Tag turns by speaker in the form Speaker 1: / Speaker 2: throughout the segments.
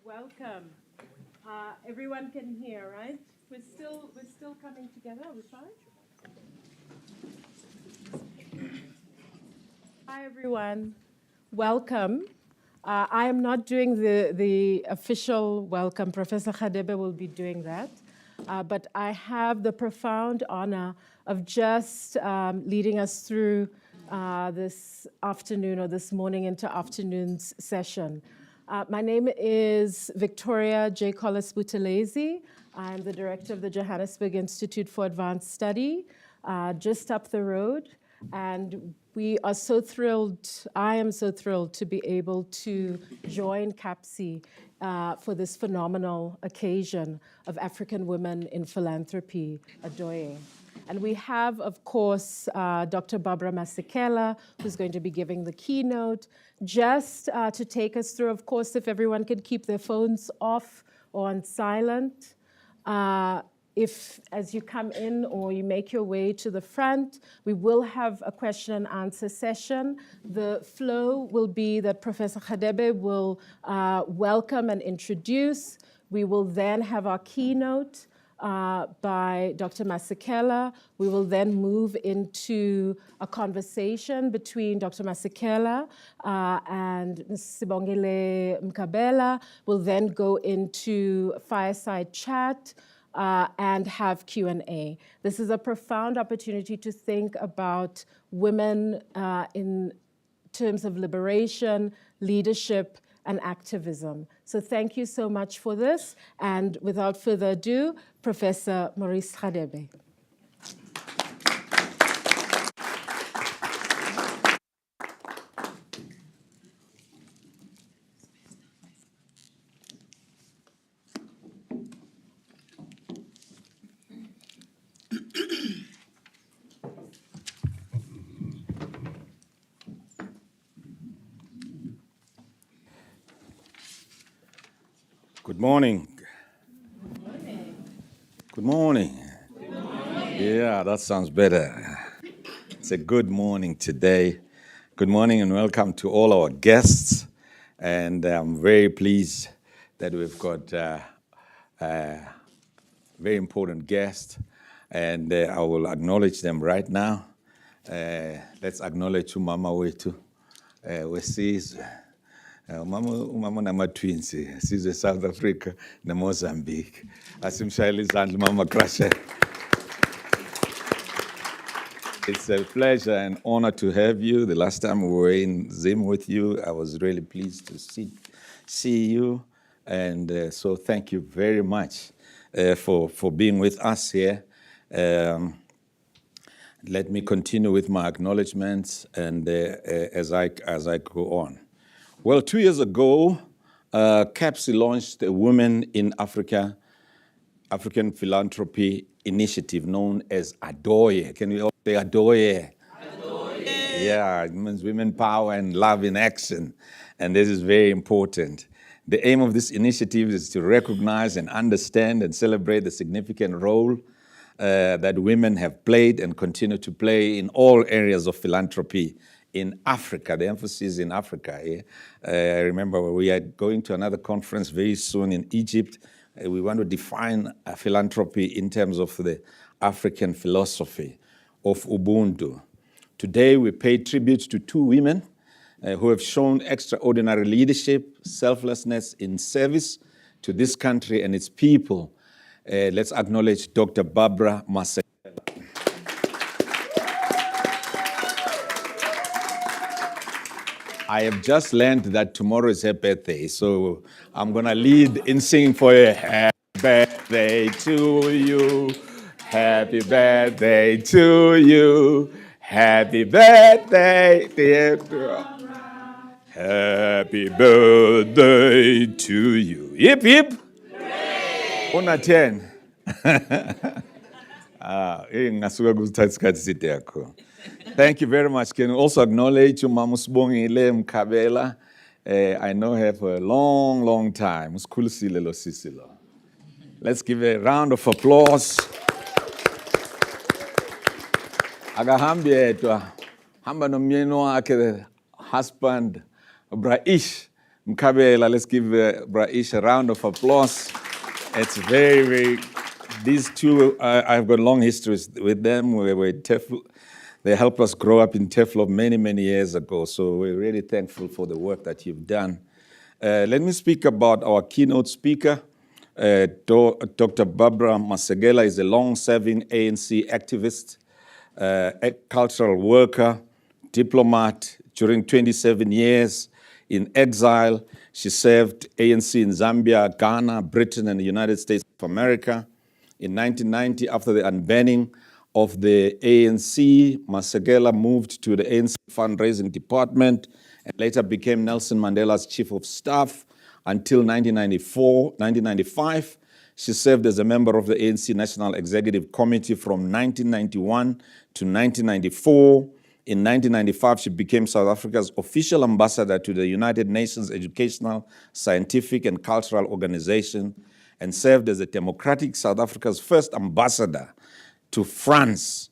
Speaker 1: Welcome. Everyone can hear, right? We're still coming together. Are we fine? Hi, everyone. Welcome. I am not doing the official welcome. Professor Khadebe will be doing that. But I have the profound honor of just leading us through this afternoon or this morning into afternoon's session. My name is Victoria J. Collis Buthelezi. I'm the director of the Johannesburg Institute for Advanced Study, just up the road. And we are so thrilled, I am so thrilled to be able to join CAPSI for this phenomenal occasion of African Women in Philanthropy, Adoye. And we have, of course, Dr. Barbara Masekela, who's going to be giving the keynote, just to take us through, of course, if everyone could keep their phones off or on silent. If, as you come in or you make your way to the front, we will have a question and answer session. The flow will be that Professor Khadebe will welcome and introduce. We will then have our keynote by Dr. Masekela. We will then move into a conversation between Dr. Masekela and Ms. Sibongile Mkabela. We'll then go into fireside chat and have Q&A. This is a profound opportunity to think about women in terms of liberation, leadership, and activism. So thank you so much for this. And without further ado, Professor Maurice Khadebe.
Speaker 2: Good morning.
Speaker 1: Good morning.
Speaker 2: Good morning.
Speaker 1: Good morning.
Speaker 2: Yeah, that sounds better. It's a good morning today. Good morning and welcome to all our guests. And I'm very pleased that we've got a very important guest. And I will acknowledge them right now. Let's acknowledge Mama Wetu. We see Mama nama twins, sizwe South Africa na Mozambique. Asimshayeli izandla Mama Crusher. It's a pleasure and honor to have you. The last time we were in Zim with you, I was really pleased to see you. And so thank you very much for being with us here. Let me continue with my acknowledgements and as I go on. Well, 2 years ago, CAPSI launched a Women in Africa, African Philanthropy Initiative known as Adoye. Can we all say Adoye? Adoye. Yeah, it means women power and love in action. And this is very important. The aim of this initiative is to recognize and understand and celebrate the significant role that women have played and continue to play in all areas of philanthropy in Africa. The emphasis in Africa. Yeah? I remember we are going to another conference very soon in Egypt. We want to define philanthropy in terms of the African philosophy of Ubuntu. Today we pay tribute to two women who have shown extraordinary leadership, selflessness in service to this country and its people. Let's acknowledge Dr. Barbara Masekela. I have just learned that tomorrow is her birthday, so I'm going to lead in singing for her. Happy birthday to you. Happy birthday to you. Happy birthday, dear girl. Happy birthday to you. Hip, hip. Una 10. Thank you very much. Can you also acknowledge Mama Sibongile Mkabela? I know her for a long, long time. Let's give a round of applause. Agahambi etwa hamba nomyeni wakhe husband Braish Mkabela, let's give Braish a round of applause. It's very, very, these two, I've got long histories with them. We were they helped us grow up in TEFLOP many, many years ago. So we're really thankful for the work that you've done. Let me speak about our keynote speaker. Dr. Barbara Masegela is a long-serving ANC activist, a cultural worker, diplomat. During 27 years in exile, she served ANC in Zambia, Ghana, Britain, and the United States of America. In 1990, after the unbanning of the ANC, Masegela moved to the ANC fundraising department and later became Nelson Mandela's chief of staff until 1995. She served as a member of the ANC National Executive Committee from 1991 to 1994. In 1995, she became South Africa's official ambassador to the United Nations Educational, Scientific, and Cultural Organization and served as a Democratic South Africa's first ambassador to France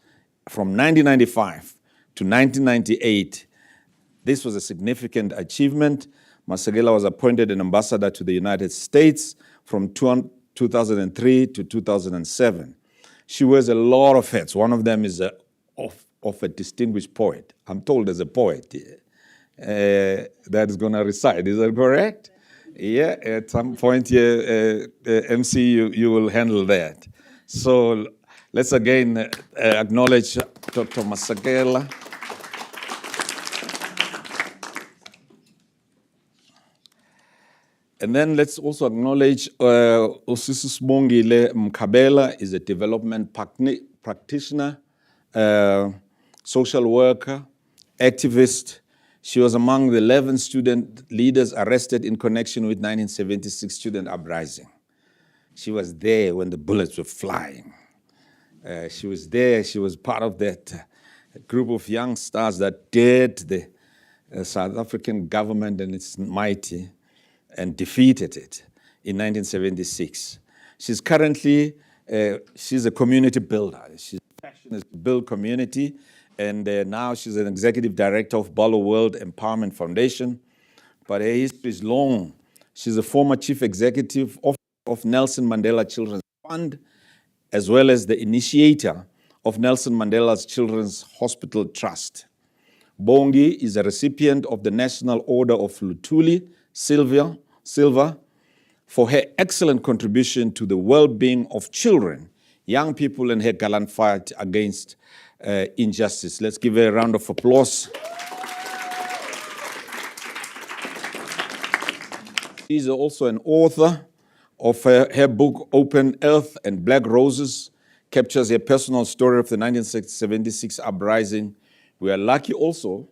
Speaker 2: from 1995 to 1998. This was a significant achievement. Masegela was appointed an ambassador to the United States from 2003 to 2007. She wears a lot of hats. One of them is of a distinguished poet. I'm told there's a poet that is going to recite. Is that correct? Yeah, at some point here, MC, you will handle that. So let's again acknowledge Dr. Masegela. And then let's also acknowledge Usisi Sibongile Mkabela is a development practitioner, social worker, activist. She was among the 11 student leaders arrested in connection with 1976 student uprising. She was there when the bullets were flying. She was there, she was part of that group of young stars that dared the South African government and its mighty and defeated it in 1976. She's currently, she's a community builder. She's passionate to build community, and now she's an executive director of Balo World Empowerment Foundation. But her history is long. She's a former chief executive of Nelson Mandela Children's Fund, as well as the initiator of Nelson Mandela's Children's Hospital Trust. Bongi is a recipient of the National Order of Luthuli, Silver, for her excellent contribution to the well-being of children, young people, and her gallant fight against injustice. Let's give her a round of applause. She's also an author of her book, Open Earth and Black Roses, captures her personal story of the 1976 uprising. We are lucky also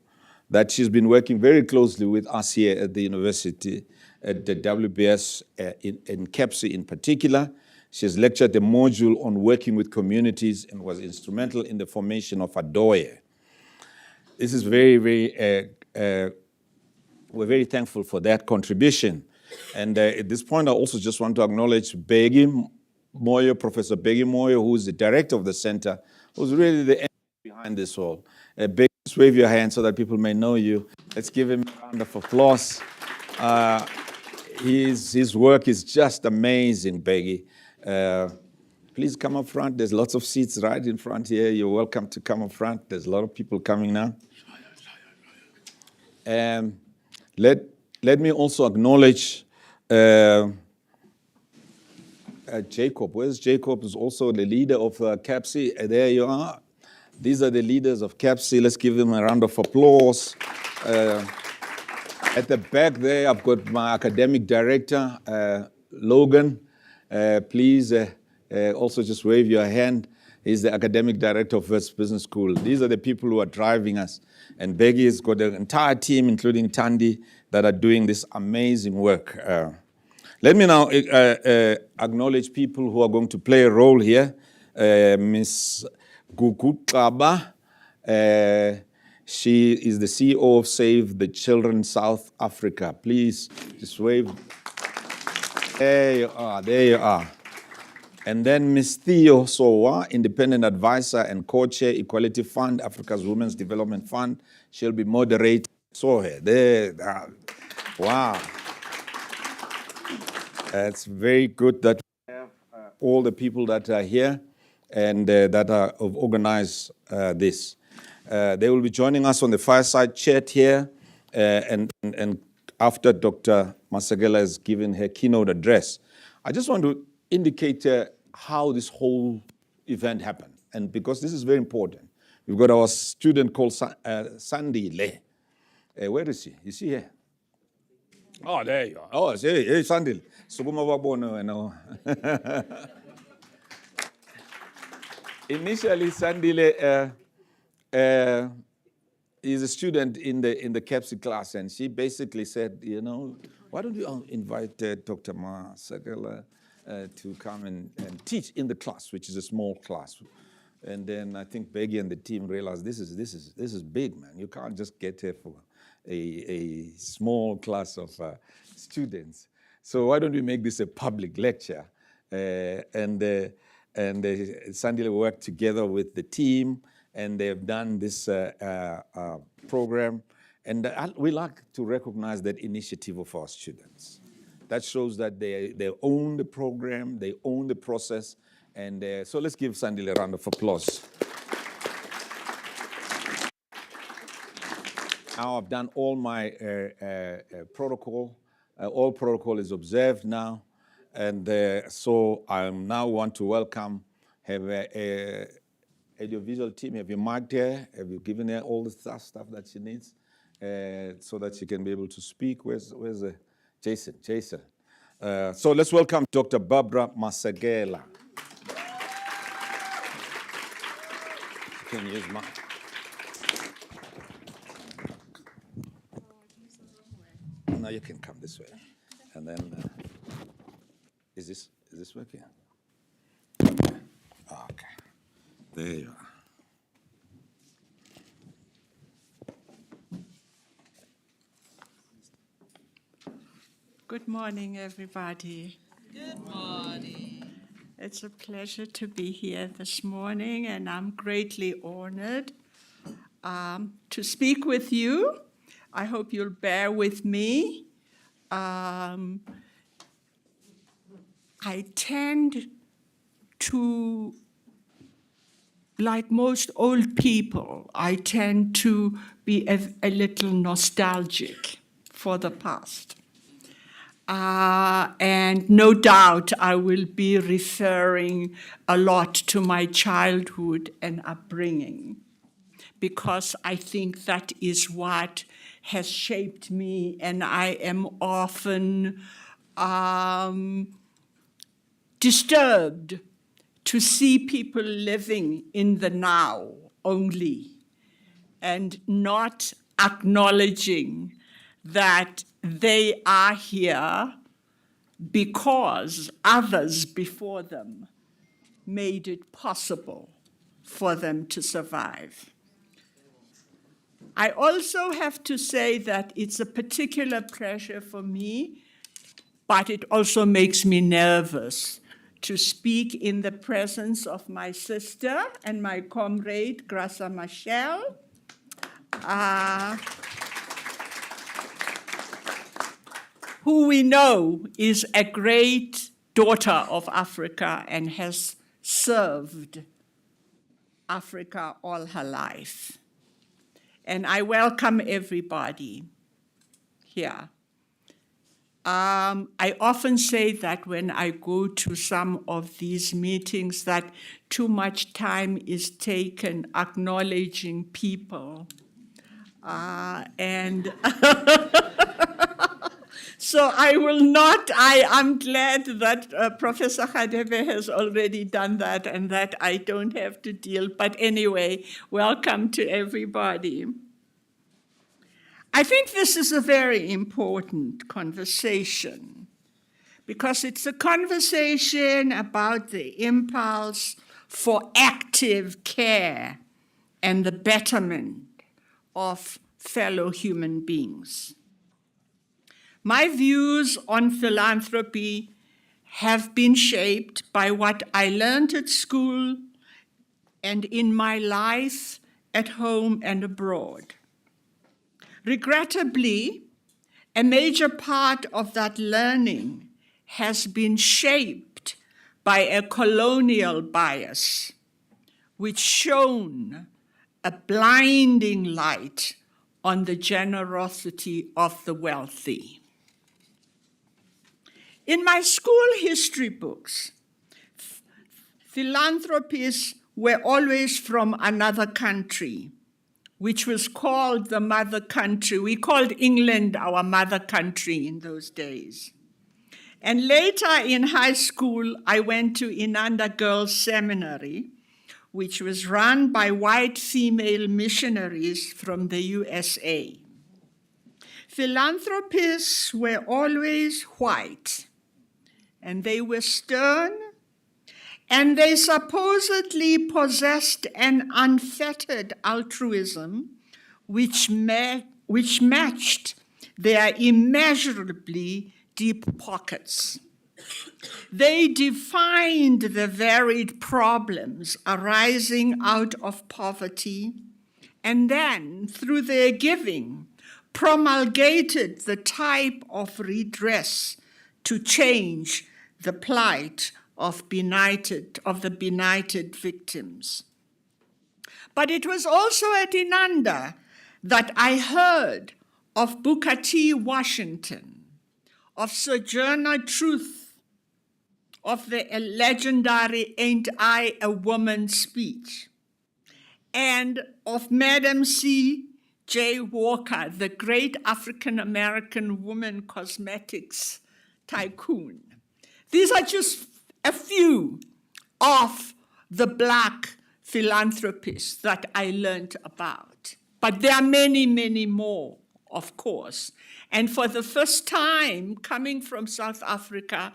Speaker 2: that she's been working very closely with us here at the university, at the WBS in CAPSI in particular. She has lectured a module on working with communities and was instrumental in the formation of Adoye. This is very, very, we're very thankful for that contribution. And at this point, I also just want to acknowledge Begi Moyo, Professor Begi Moyo, who is the director of the center, who's really the engine behind this all. Begi, just wave your hand so that people may know you. Let's give him a round of applause. His work is just amazing, Begi. Please come up front. There's lots of seats right in front here. You're welcome to come up front. There's a lot of people coming now. Let me also acknowledge Jacob. Where's Jacob? Is also the leader of CAPSI. There you are. These are the leaders of CAPSI. Let's give them a round of applause. At the back there, I've got my academic director, Logan. Please also just wave your hand. He's the academic director of West Business School. These are the people who are driving us. And Begi has got an entire team, including Tandy, that are doing this amazing work. Let me now acknowledge people who are going to play a role here. Ms. Gugukaba, she is the CEO of Save the Children South Africa. Please just wave. There you are, there you are. And then Ms. Theo Sowa, independent advisor and co-chair Equality Fund, Africa's Women's Development Fund. She'll be moderating. So here, there, wow. It's very good that we have all the people that are here and that have organized this. They will be joining us on the fireside chat here, and after Dr. Masagela has given her keynote address. I just want to indicate how this whole event happened, and because this is very important. We've got our student called Sandy Le. Where is he? Is he here? Oh, there you are. Oh, hey, Sandy. Sukuma babona wena. Initially, Sandile is a student in the CAPSI class, and she basically said, why don't you invite Dr. Masagela to come and teach in the class, which is a small class. And then I think Beggy and the team realized this is big, man. You can't just get here for a small class of students. So why don't we make this a public lecture? And Sandy worked together with the team, and they've done this program. And we like to recognize that initiative of our students. That shows that they own the program, they own the process. And so let's give Sandy a round of applause. Now I've done all my protocol. All protocol is observed now. And so I now want to welcome, have a audiovisual team. Have you marked her? Have you given her all the stuff that she needs so that she can be able to speak? Where's Jason? So let's welcome Dr. Barbara Masagela. You can use mine. Now you can come this way. And then, is this working? Okay. There you are.
Speaker 3: Good morning, everybody.
Speaker 4: Good morning.
Speaker 3: It's a pleasure to be here this morning, and I'm greatly honored to speak with you. I hope you'll bear with me. I tend to, like most old people, I tend to be a little nostalgic for the past. And no doubt I will be referring a lot to my childhood and upbringing, because I think that is what has shaped me, and I am often disturbed to see people living in the now only and not acknowledging that they are here because others before them made it possible for them to survive. I also have to say that it's a particular pleasure for me, but it also makes me nervous to speak in the presence of my sister and my comrade, Graça Machel. Who we know is a great daughter of Africa and has served Africa all her life. And I welcome everybody here. I often say that when I go to some of these meetings that too much time is taken acknowledging people. So I will not, I'm glad that Professor Khadebe has already done that and that I don't have to deal. But anyway, welcome to everybody. I think this is a very important conversation because it's a conversation about the impulse for active care and the betterment of fellow human beings. My views on philanthropy have been shaped by what I learned at school and in my life at home and abroad. Regrettably, a major part of that learning has been shaped by a colonial bias, which shone a blinding light on the generosity of the wealthy. In my school history books, philanthropists were always from another country, which was called the mother country. We called England our mother country in those days. And later in high school, I went to Inanda Girls Seminary, which was run by white female missionaries from the USA. Philanthropists were always white, and they were stern, and they supposedly possessed an unfettered altruism which matched their immeasurably deep pockets. They defined the varied problems arising out of poverty, and then, through their giving, promulgated the type of redress to change the plight of the benighted victims. But it was also at Inanda that I heard of Booker T. Washington, of Sojourner Truth, of the legendary Ain't I a Woman speech, and of Madam C. J. Walker, the great African-American woman cosmetics tycoon. These are just a few of the Black philanthropists that I learned about. But there are many, many more, of course. And for the first time, coming from South Africa,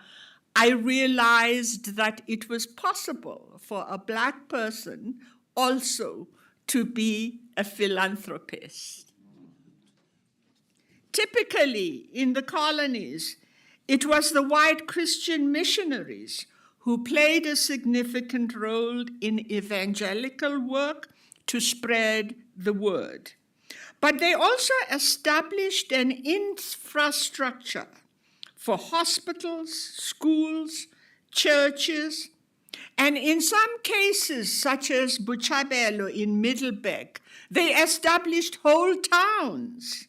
Speaker 3: I realized that it was possible for a Black person also to be a philanthropist. Typically, in the colonies, it was the white Christian missionaries who played a significant role in evangelical work to spread the word. But they also established an infrastructure for hospitals, schools, churches, and in some cases, such as Botshabelo in Middelburg, they established whole towns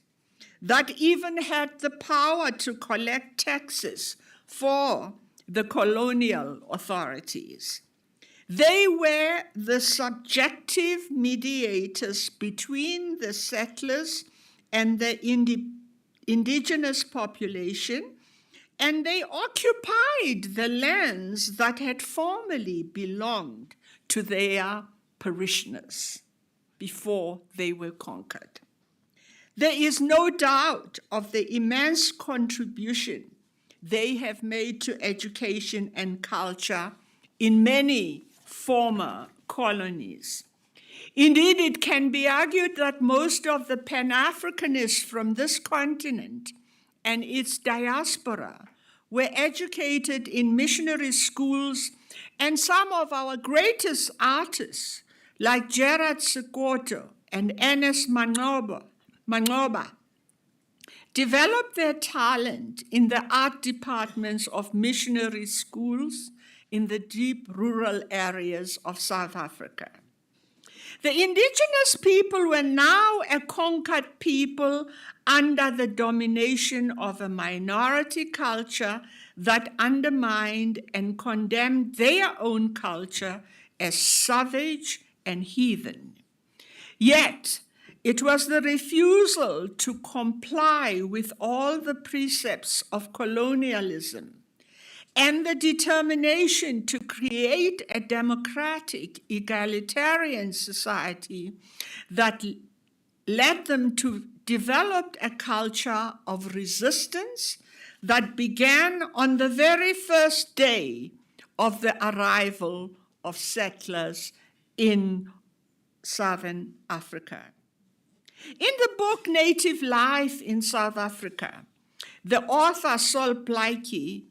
Speaker 3: that even had the power to collect taxes for the colonial authorities. They were the subjective mediators between the settlers and the indigenous population, and they occupied the lands that had formerly belonged to their parishioners before they were conquered. There is no doubt of the immense contribution they have made to education and culture in many former colonies. Indeed, it can be argued that most of the Pan-Africanists from this continent and its diaspora were educated in missionary schools, and some of our greatest artists, like Gerard Sekoto and Ernest Mangoba, developed their talent in the art departments of missionary schools in the deep rural areas of South Africa. The indigenous people were now a conquered people under the domination of a minority culture that undermined and condemned their own culture as savage and heathen. Yet, it was the refusal to comply with all the precepts of colonialism and the determination to create a democratic, egalitarian society that led them to develop a culture of resistance that began on the very first day of the arrival of settlers in Southern Africa. In the book Native Life in South Africa, the author Sol Plaatje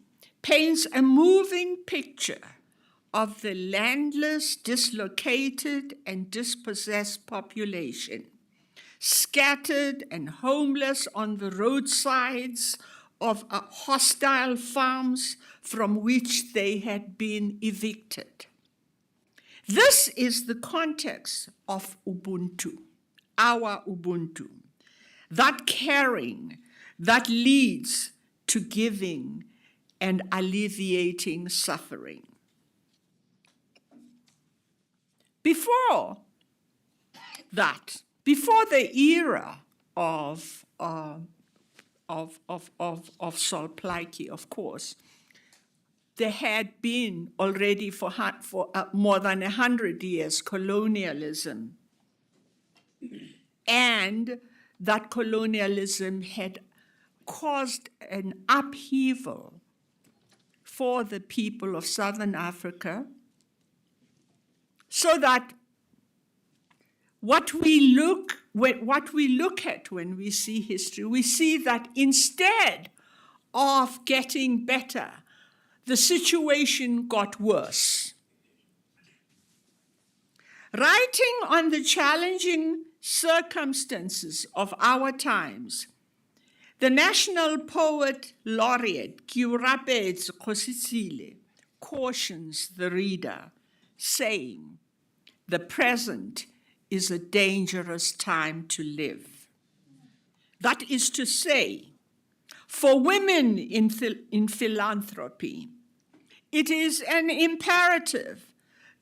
Speaker 3: paints a moving picture of the landless, dislocated, and dispossessed population, scattered and homeless on the roadsides of hostile farms from which they had been evicted. This is the context of Ubuntu, our Ubuntu, that caring that leads to giving and alleviating suffering. Before that, before the era of Sol Plaatje, of course, there had been already for more than 100 years colonialism, and that colonialism had caused an upheaval for the people of Southern Africa, so that what we look at when we see history, we see that instead of getting better, the situation got worse. Writing on the challenging circumstances of our times, the national poet laureate Kiurapetse Kgositsile cautions the reader, saying, "The present is a dangerous time to live." That is to say, for women in philanthropy, it is an imperative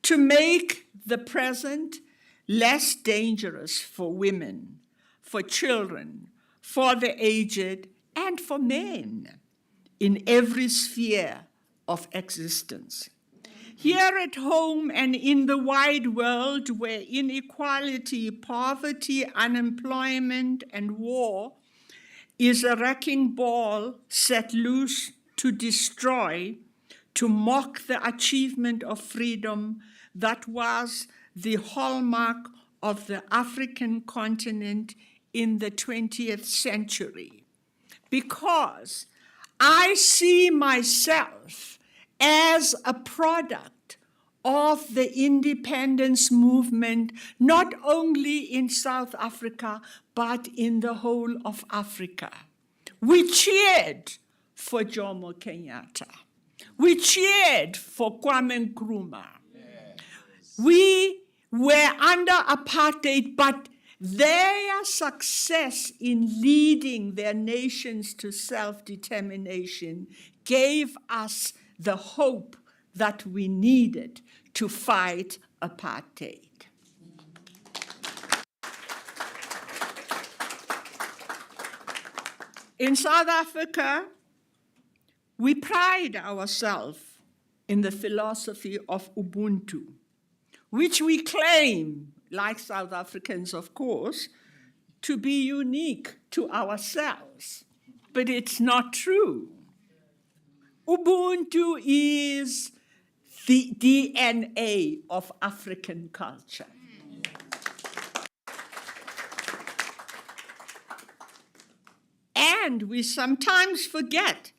Speaker 3: to make the present less dangerous for women, for children, for the aged, and for men in every sphere of existence. Here at home and in the wide world where inequality, poverty, unemployment, and war is a wrecking ball set loose to destroy, to mock the achievement of freedom that was the hallmark of the African continent in the 20th century. Because I see myself as a product of the independence movement, not only in South Africa, but in the whole of Africa. We cheered for Jomo Kenyatta. We cheered for Kwame Nkrumah. We were under apartheid, but their success in leading their nations to self-determination gave us the hope that we needed to fight apartheid. In South Africa, we pride ourselves in the philosophy of Ubuntu, which we claim, like South Africans, of course, to be unique to ourselves. But it's not true. Ubuntu is the DNA of African culture. And we sometimes forget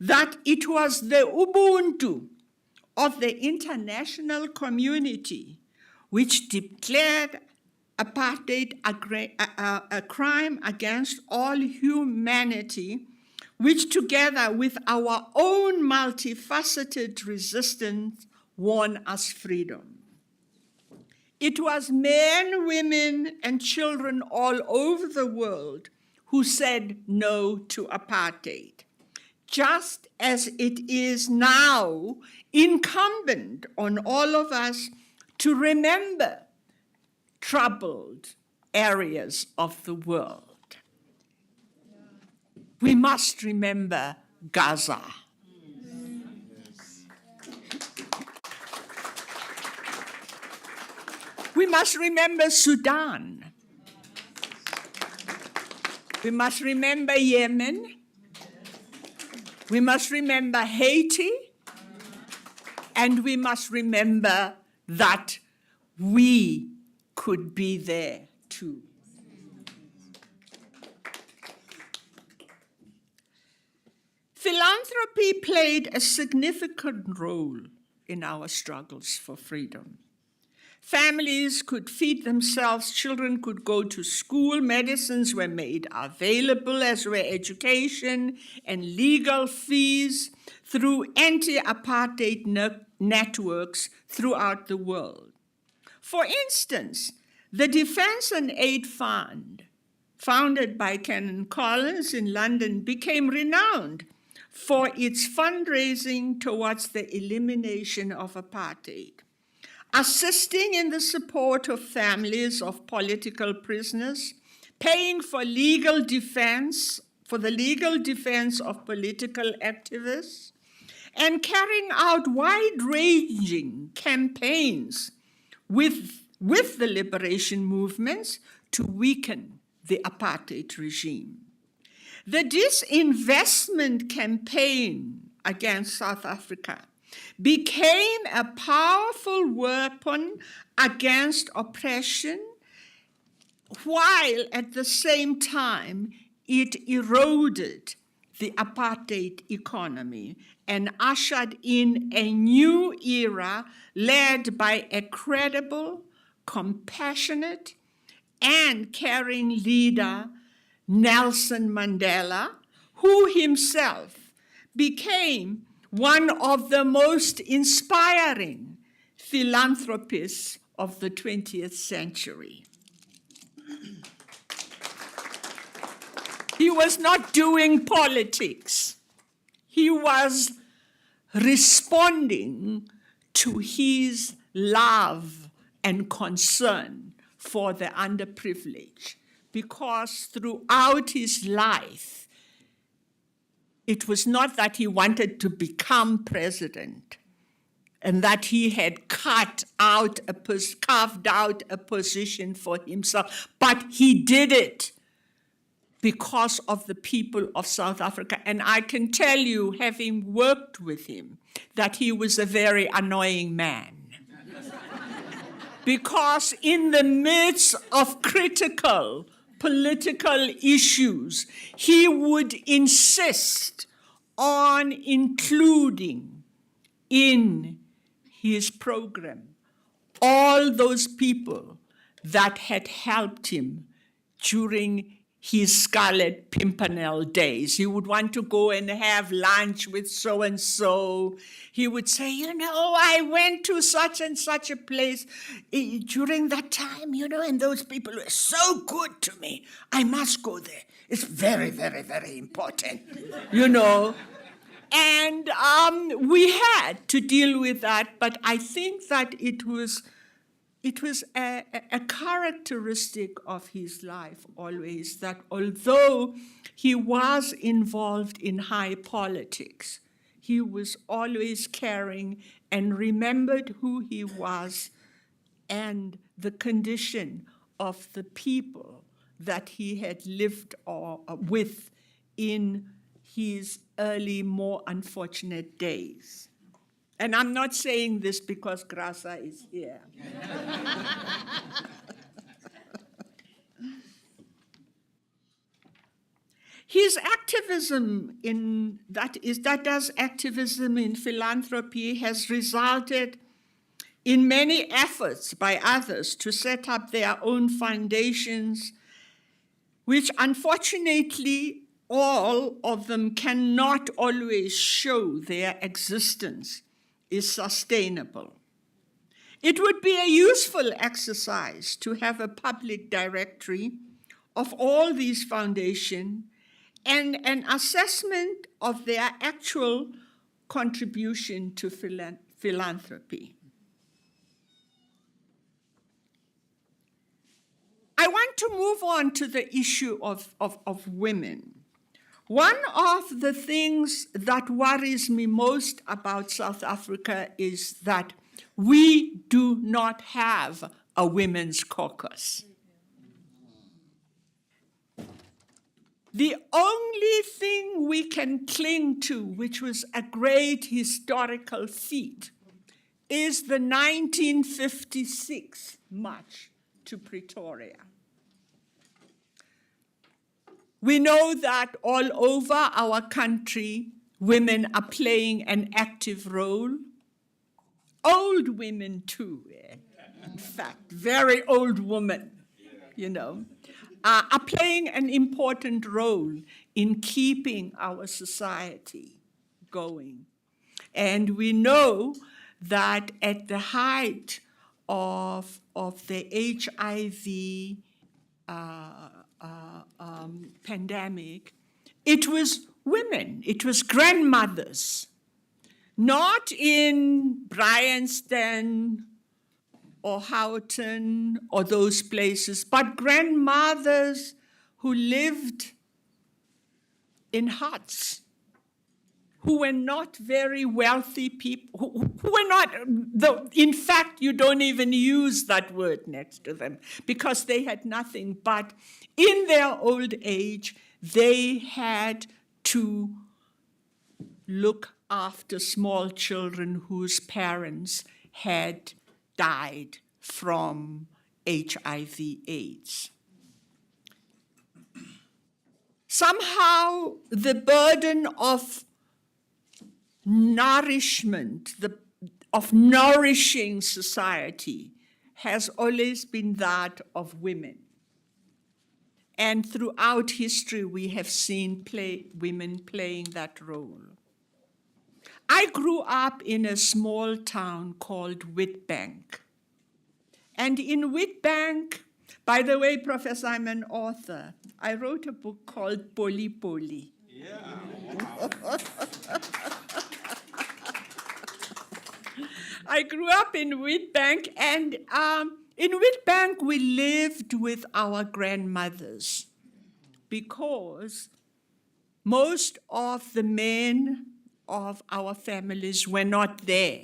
Speaker 3: that it was the Ubuntu of the international community which declared apartheid a crime against all humanity, which together with our own multifaceted resistance won us freedom. It was men, women, and children all over the world who said no to apartheid, just as it is now incumbent on all of us to remember troubled areas of the world. We must remember Gaza. We must remember Sudan. We must remember Yemen. We must remember Haiti. And we must remember that we could be there too. Philanthropy played a significant role in our struggles for freedom. Families could feed themselves, children could go to school, medicines were made available, as were education and legal fees through anti-apartheid networks throughout the world. For instance, the Defense and Aid Fund, founded by Canon Collins in London, became renowned for its fundraising towards the elimination of apartheid, assisting in the support of families of political prisoners, paying for the legal defense of political activists, and carrying out wide-ranging campaigns with the liberation movements to weaken the apartheid regime. The disinvestment campaign against South Africa became a powerful weapon against oppression, while at the same time it eroded the apartheid economy and ushered in a new era led by a credible, compassionate, and caring leader, Nelson Mandela, who himself became one of the most inspiring philanthropists of the 20th century. He was not doing politics. He was responding to his love and concern for the underprivileged, because throughout his life, it was not that he wanted to become president and that he had carved out a position for himself, but he did it because of the people of South Africa. And I can tell you, having worked with him, that he was a very annoying man. Because in the midst of critical political issues, he would insist on including in his program all those people that had helped him during his Scarlet Pimpernel days. He would want to go and have lunch with so-and-so. He would say, I went to such and such a place during that time, and those people were so good to me. I must go there. It's very, very, very important, And we had to deal with that, but I think that it was a characteristic of his life always, that although he was involved in high politics, he was always caring and remembered who he was and the condition of the people that he had lived with in his early, more unfortunate days. And I'm not saying this because Graça is here. His activism activism in philanthropy has resulted in many efforts by others to set up their own foundations, which unfortunately all of them cannot always show their existence is sustainable. It would be a useful exercise to have a public directory of all these foundations and an assessment of their actual contribution to philanthropy. I want to move on to the issue of women. One of the things that worries me most about South Africa is that we do not have a women's caucus. The only thing we can cling to, which was a great historical feat, is the 1956 March to Pretoria. We know that all over our country, women are playing an active role. Old women too. in fact, very old women, you know, are playing an important role in keeping our society going. And we know that at the height of the HIV pandemic, it was women, it was grandmothers, not in Bryanston or Houghton or those places, but grandmothers who lived in huts, who were not very wealthy people, who were not, in fact, you don't even use that word next to them because they had nothing, but in their old age, they had to look after small children whose parents had died from HIV/AIDS. Somehow, the burden of nourishment, of nourishing society, has always been that of women. And throughout history, we have seen women playing that role. I grew up in a small town called Witbank. And in Witbank, by the way, Professor, I'm an author. I wrote a book called Poli Poli. Yeah. I grew up in Witbank, and in Witbank we lived with our grandmothers because most of the men of our families were not there.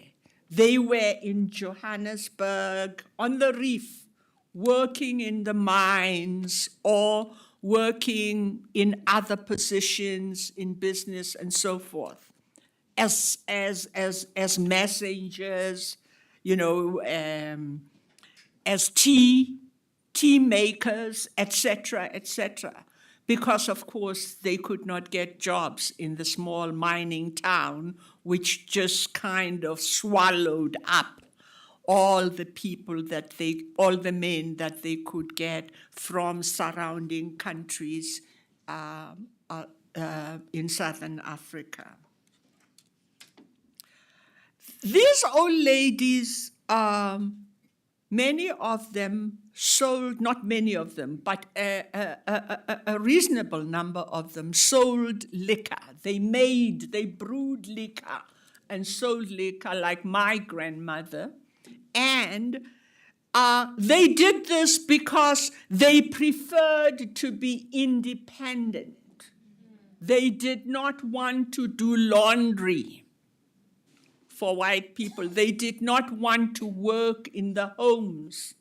Speaker 3: They were in Johannesburg, on the reef, working in the mines or working in other positions in business and so forth, as messengers, you know, as tea makers, etc., etc. Because, of course, they could not get jobs in the small mining town, which just kind of swallowed up all the men that they could get from surrounding countries in Southern Africa. These old ladies, many of them sold, not many of them, but a reasonable number of them sold liquor. They brewed liquor and sold liquor like my grandmother. And they did this because they preferred to be independent. They did not want to do laundry for white people. They did not want to work in the homes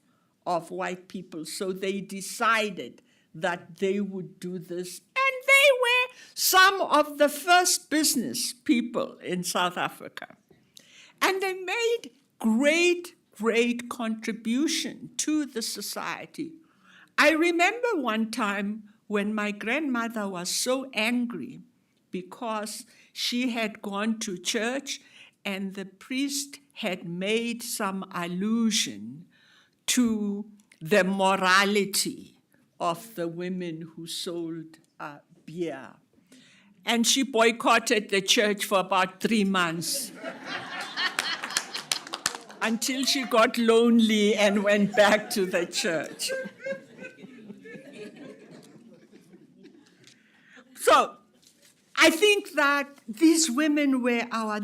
Speaker 3: of white people. So they decided that they would do this. And they were some of the first business people in South Africa. And they made great contribution to the society. I remember one time when my grandmother was so angry because she had gone to church and the priest had made some allusion to the morality of the women who sold beer. And she boycotted the church for about 3 months until she got lonely and went back to the church. So I think that these women were our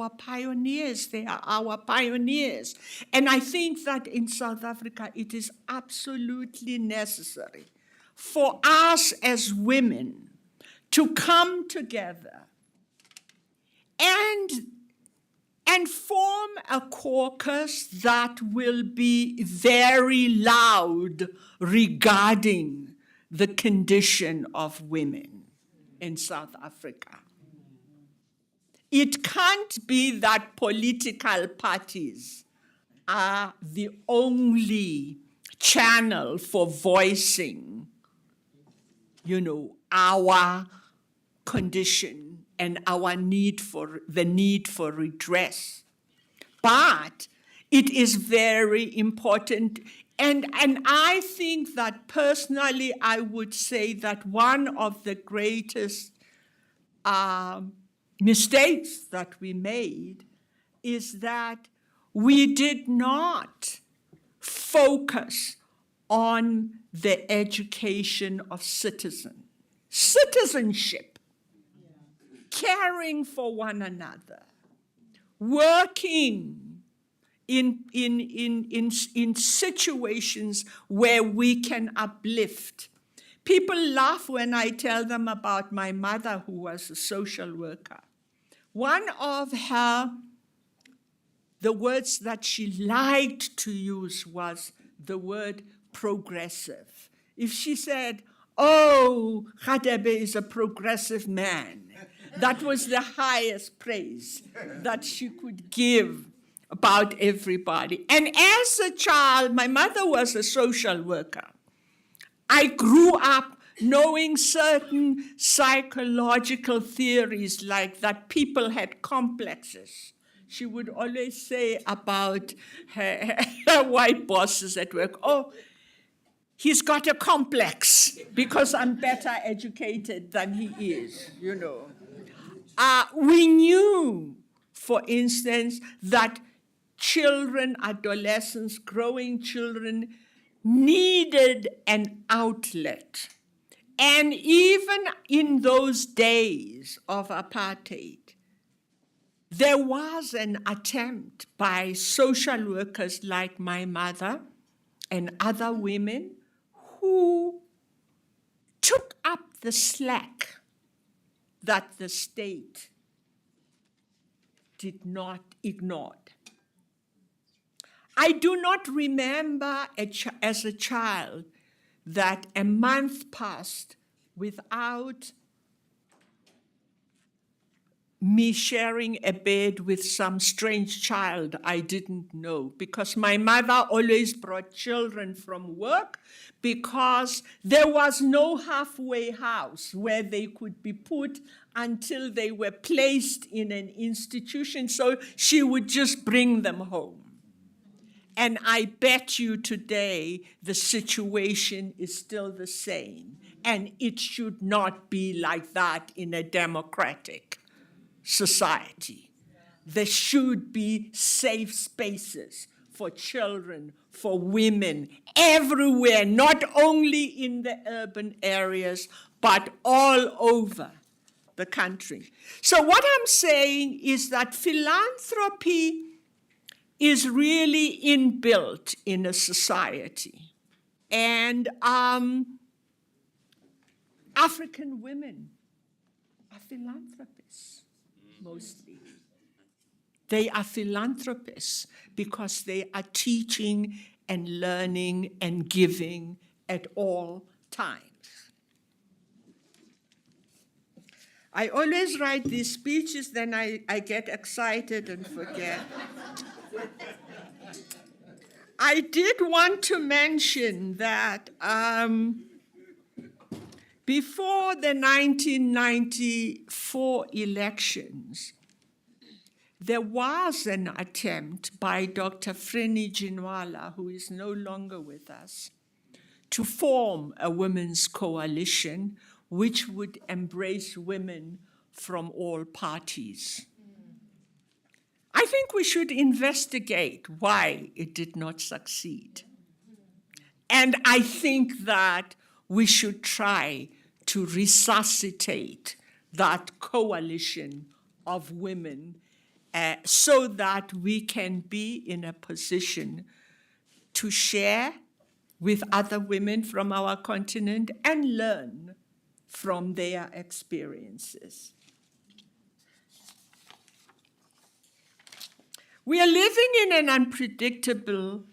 Speaker 3: pioneers. They are our pioneers. And I think that in South Africa, it is absolutely necessary for us as women to come together and form a caucus that will be very loud regarding the condition of women in South Africa. It can't be that political parties are the only channel for voicing, our condition and our need for redress. But it is very important. And I think that personally, I would say that one of the greatest mistakes that we made is that we did not focus on the education of citizenship, caring for one another, working in situations where we can uplift. People laugh when I tell them about my mother, who was a social worker. One of the words that she liked to use was the word progressive. If she said, "Oh, Radebe is a progressive man," that was the highest praise that she could give about everybody. And as a child, my mother was a social worker. I grew up knowing certain psychological theories, like that people had complexes. She would always say about her white bosses at work, "Oh, he's got a complex because I'm better educated than he is," you know. We knew, for instance, that children, adolescents, growing children needed an outlet. And even in those days of apartheid, there was an attempt by social workers like my mother and other women who took up the slack that the state did not ignore. I do not remember as a child that a month passed without me sharing a bed with some strange child I didn't know, because my mother always brought children from work, because there was no halfway house where they could be put until they were placed in an institution, so she would just bring them home. And I bet you today the situation is still the same, and it should not be like that in a democratic society. There should be safe spaces for children, for women, everywhere, not only in the urban areas, but all over the country. So what I'm saying is that philanthropy is really inbuilt in a society. And African women are philanthropists, mostly. They are philanthropists because they are teaching and learning and giving at all times. I always write these speeches, then I get excited and forget. I did want to mention that before the 1994 elections, there was an attempt by Dr. Freni Jinwala, who is no longer with us, to form a women's coalition which would embrace women from all parties. I think we should investigate why it did not succeed. And I think that we should try to resuscitate that coalition of women so that we can be in a position to share with other women from our continent and learn from their experiences. We are living in an unpredictable,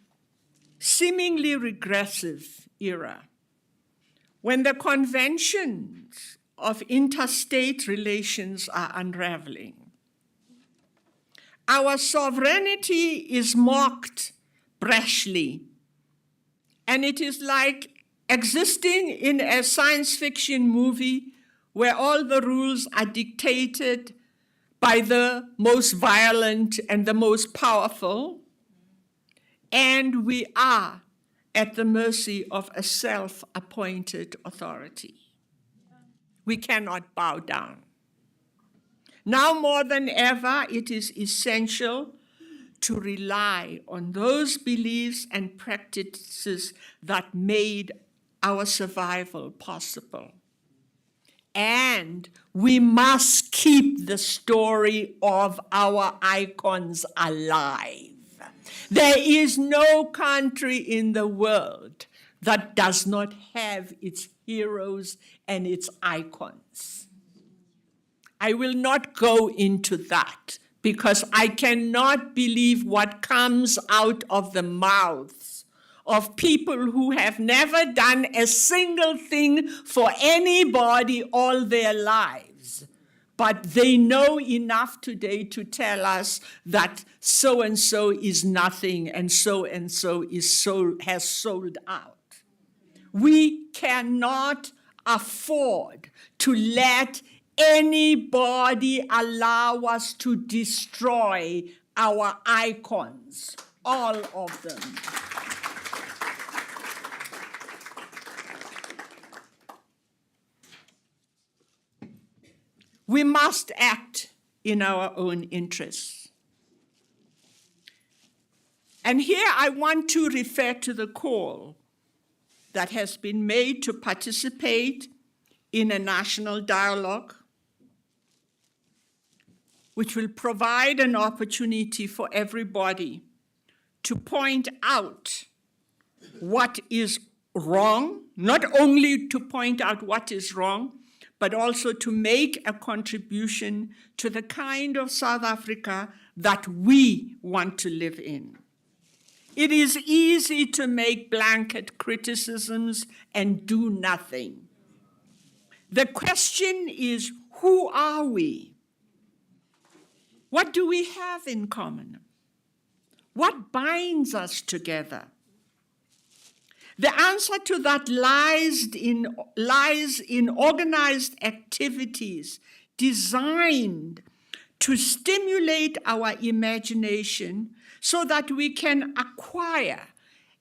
Speaker 3: seemingly regressive era when the conventions of interstate relations are unraveling. Our sovereignty is mocked brashly, and it is like existing in a science fiction movie where all the rules are dictated by the most violent and the most powerful, and we are at the mercy of a self-appointed authority. We cannot bow down. Now more than ever, it is essential to rely on those beliefs and practices that made our survival possible. And we must keep the story of our icons alive. There is no country in the world that does not have its heroes and its icons. I will not go into that because I cannot believe what comes out of the mouths of people who have never done a single thing for anybody all their lives. But they know enough today to tell us that so-and-so is nothing and so-and-so has sold out. We cannot afford to let anybody allow us to destroy our icons, all of them. We must act in our own interests. And here I want to refer to the call that has been made to participate in a national dialogue, which will provide an opportunity for everybody to point out what is wrong, not only to point out what is wrong, but also to make a contribution to the kind of South Africa that we want to live in. It is easy to make blanket criticisms and do nothing. The question is, who are we? What do we have in common? What binds us together? The answer to that lies in organized activities designed to stimulate our imagination so that we can acquire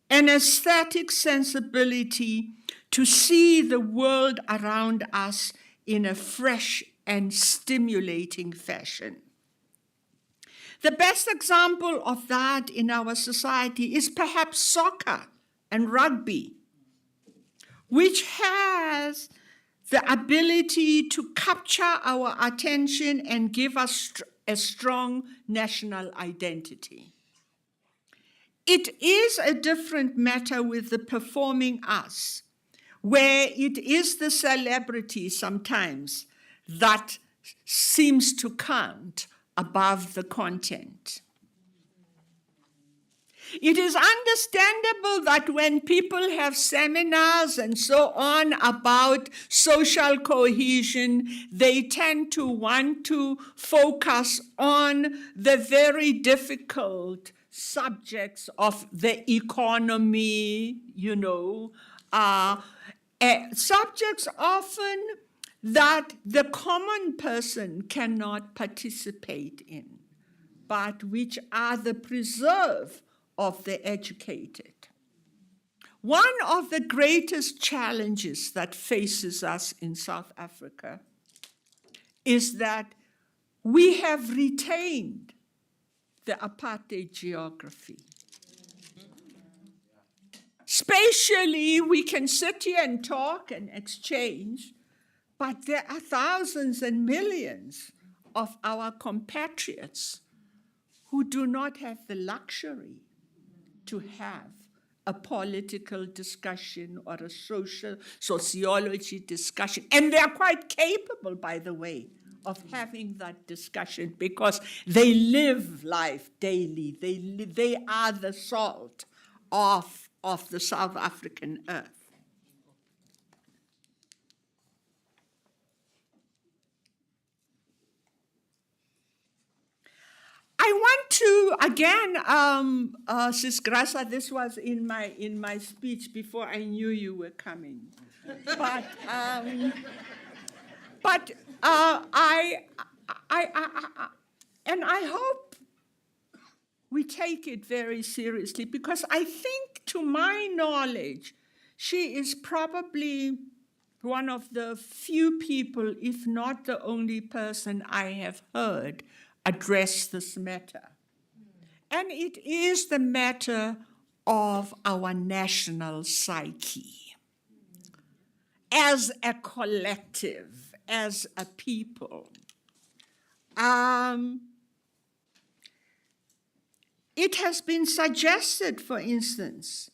Speaker 3: an aesthetic sensibility to see the world around us in a fresh and stimulating fashion. The best example of that in our society is perhaps soccer and rugby, which has the ability to capture our attention and give us a strong national identity. It is a different matter with the performing arts, where it is the celebrity sometimes that seems to count above the content. It is understandable that when people have seminars and so on about social cohesion, they tend to want to focus on the very difficult subjects of the economy, subjects often that the common person cannot participate in, but which are the preserve of the educated. One of the greatest challenges that faces us in South Africa is that we have retained the apartheid geography. Spatially, we can sit here and talk and exchange, but there are thousands and millions of our compatriots who do not have the luxury to have a political discussion or a sociology discussion. And they're quite capable, by the way, of having that discussion because they live life daily. They are the salt of the South African earth. I want to, again, Sis Graça, this was in my speech before I knew you were coming. But I hope we take it very seriously, because I think, to my knowledge, she is probably one of the few people, if not the only person I have heard address this matter. And it is the matter of our national psyche. As a collective, as a people. It has been suggested, for instance,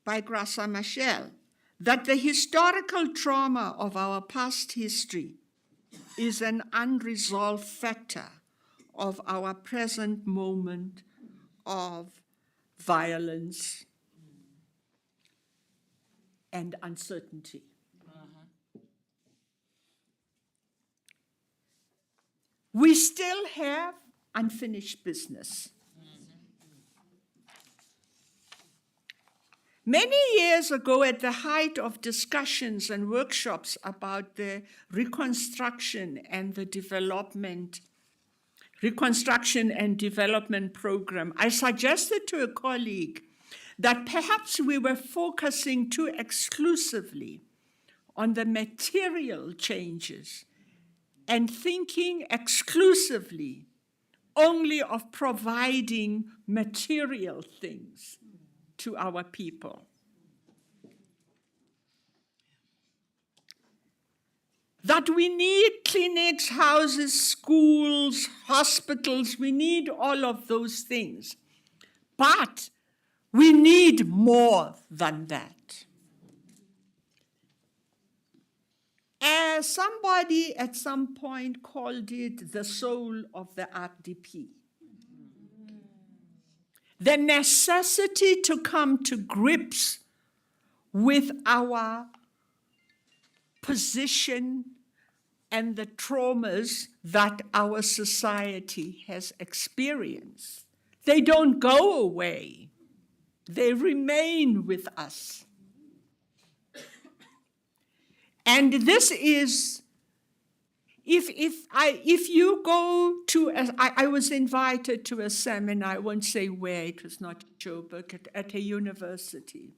Speaker 3: by Graça Machel, that the historical trauma of our past history is an unresolved factor of our present moment of violence and uncertainty. We still have unfinished business. Many years ago, at the height of discussions and workshops about the reconstruction and development program, I suggested to a colleague that perhaps we were focusing too exclusively on the material changes and thinking exclusively only of providing material things to our people. That we need clinics, houses, schools, hospitals, we need all of those things. But we need more than that. As somebody at some point called it the soul of the RDP. The necessity to come to grips with our position and the traumas that our society has experienced. They don't go away. They remain with us. And this is, if you go to, I was invited to a seminar, I won't say where, it was not Joburg, at a university.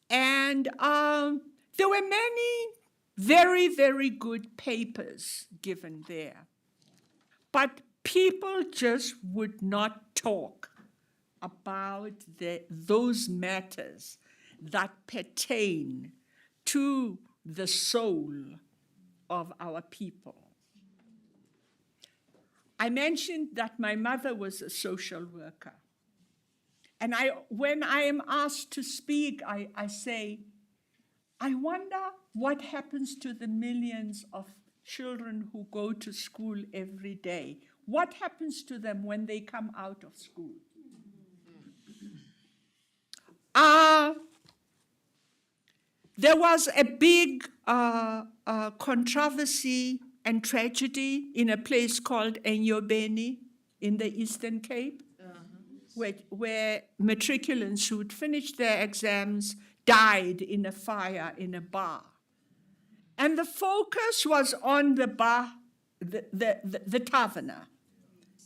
Speaker 3: And there were many very, very good papers given there. But people just would not talk about those matters that pertain to the soul of our people. I mentioned that my mother was a social worker. And when I am asked to speak, I say, I wonder what happens to the millions of children who go to school every day. What happens to them when they come out of school? There was a big controversy and tragedy in a place called Enyobeni in the Eastern Cape, where matriculants who had finished their exams died in a fire in a bar. And the focus was on the bar, the taverner,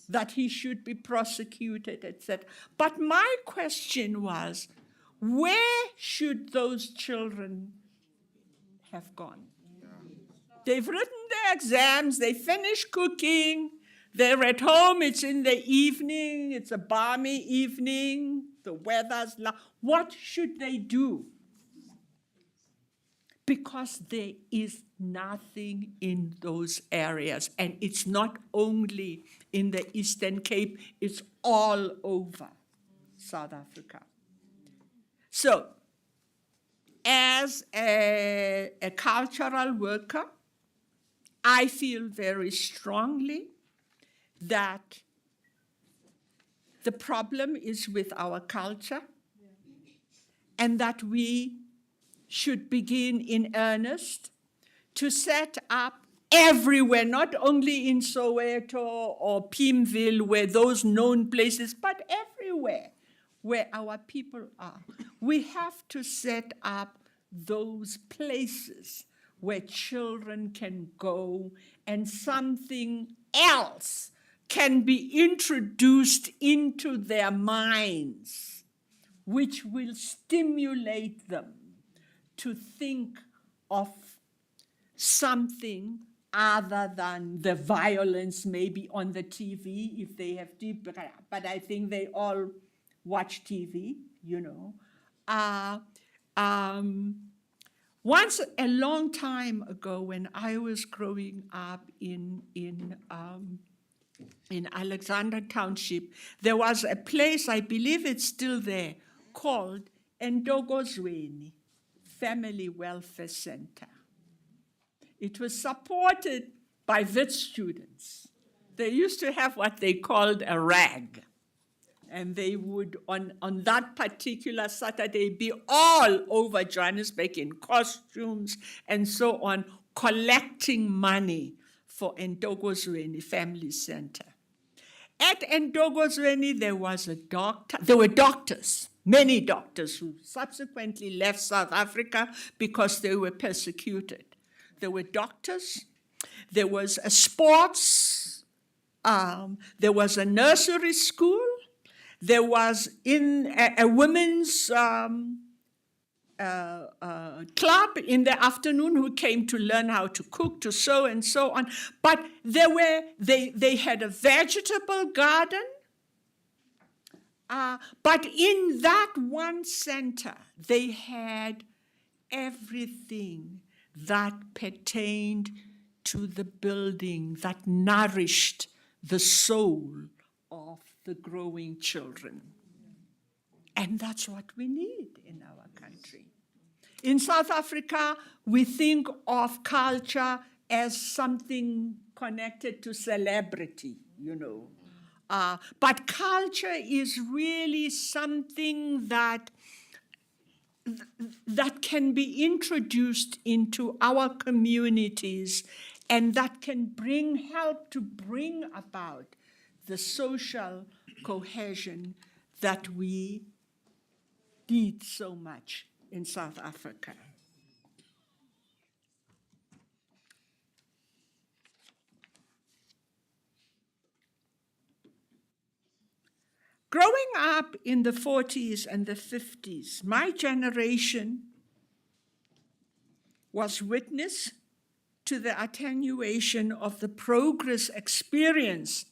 Speaker 3: that he should be prosecuted, etc. But my question was, where should those children have gone? They've written their exams, they finished cooking, they're at home, it's in the evening, it's a balmy evening, the weather's what should they do? Because there is nothing in those areas, and it's not only in the Eastern Cape, it's all over South Africa. So, as a cultural worker, I feel very strongly that the problem is with our culture, and that we should begin in earnest to set up everywhere, not only in Soweto or Pimville, where those known places, but everywhere where our people are. We have to set up those places where children can go and something else can be introduced into their minds, which will stimulate them to think of something other than the violence maybe on the TV if they have deep, but I think they all watch TV, you know. Once a long time ago, when I was growing up in Alexander Township, there was a place, I believe it's still there, called Ndogozweni Family Welfare Center. It was supported by Wit students. They used to have what they called a rag. And they would, on that particular Saturday, be all over Johannesburg in costumes and so on, collecting money for Ndogozweni Family Center. At Ndogozweni, there was a doctor. There were doctors, many doctors, who subsequently left South Africa because they were persecuted. There were doctors. There was a sports. There was a nursery school. There was in a women's club in the afternoon who came to learn how to cook, to sew, and so on. But they had a vegetable garden. But in that one center, they had everything that pertained to the building, that nourished the soul of the growing children. And that's what we need in our country. In South Africa, we think of culture as something connected to celebrity, you know. But culture is really something that can be introduced into our communities and that can help to bring about the social cohesion that we need so much in South Africa. Growing up in the 40s and the 50s, my generation was witness to the attenuation of the progress experienced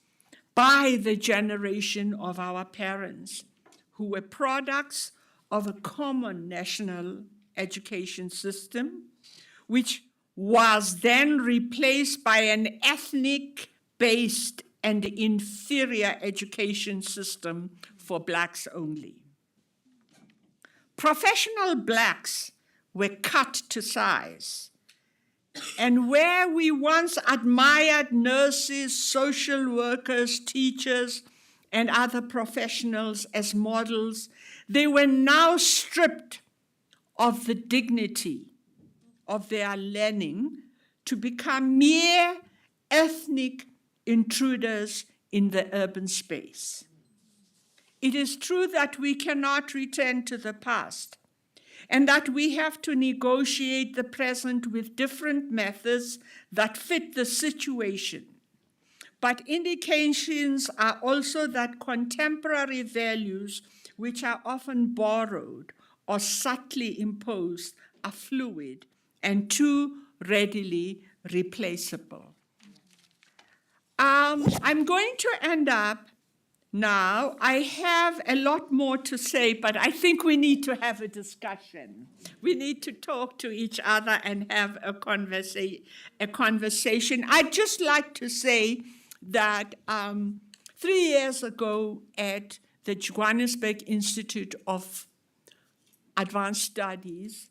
Speaker 3: by the generation of our parents, who were products of a common national education system, which was then replaced by an ethnic-based and inferior education system for blacks only. Professional blacks were cut to size. And where we once admired nurses, social workers, teachers, and other professionals as models, they were now stripped of the dignity of their learning to become mere ethnic intruders in the urban space. It is true that we cannot return to the past, and that we have to negotiate the present with different methods that fit the situation. But indications are also that contemporary values, which are often borrowed or subtly imposed, are fluid and too readily replaceable. I'm going to end up now. I have a lot more to say, but I think we need to have a discussion. We need to talk to each other and have a conversation. I'd just like to say that 3 years ago at the Johannesburg Institute of Advanced Studies,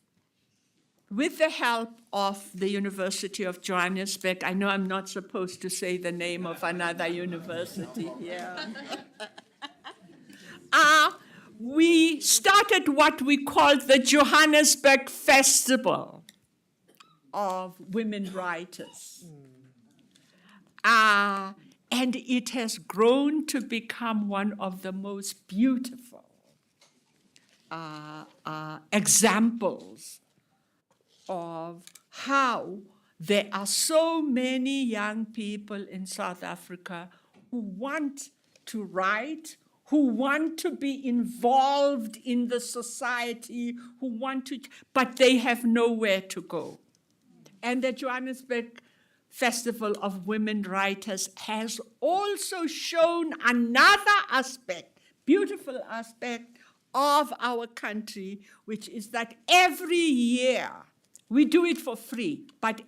Speaker 3: with the help of the University of Johannesburg, I know I'm not supposed to say the name of another university here. We started what we called the Johannesburg Festival of Women Writers. And it has grown to become one of the most beautiful examples of how there are so many young people in South Africa who want to write, who want to be involved in the society, who want to, but they have nowhere to go. And the Johannesburg Festival of Women Writers has also shown another aspect, beautiful aspect of our country, which is that every year, we do it for free, but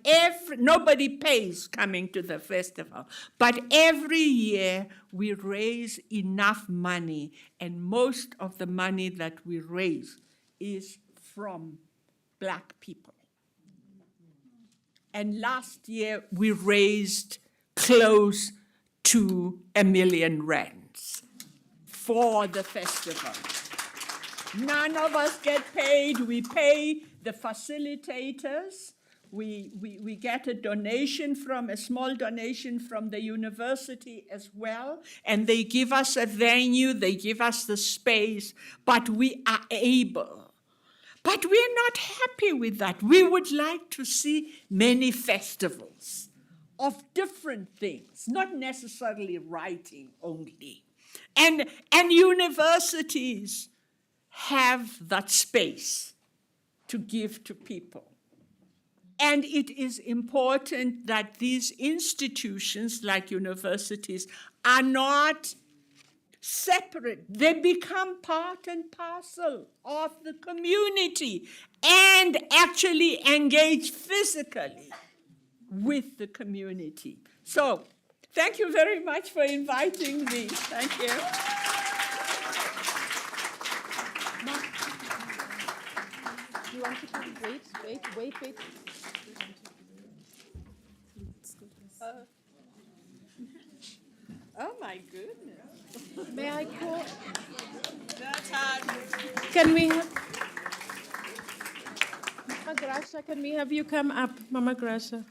Speaker 3: nobody pays coming to the festival. But every year we raise enough money, and most of the money that we raise is from Black people. And last year we raised close to R1 million for the festival. None of us get paid. We pay the facilitators. We get a small donation from the university as well, and they give us a venue, they give us the space, but we are able. But we're not happy with that. We would like to see many festivals of different things, not necessarily writing only. And universities have that space to give to people. And it is important that these institutions, like universities, are not separate. They become part and parcel of the community and actually engage physically with the community. So, thank you very much for inviting me. Thank you.
Speaker 1: You want to come? Wait.
Speaker 3: Oh my goodness.
Speaker 1: May I call?
Speaker 3: That's hard.
Speaker 1: Can we have Mama Gracia? Can we have you come up, Mama Gracia?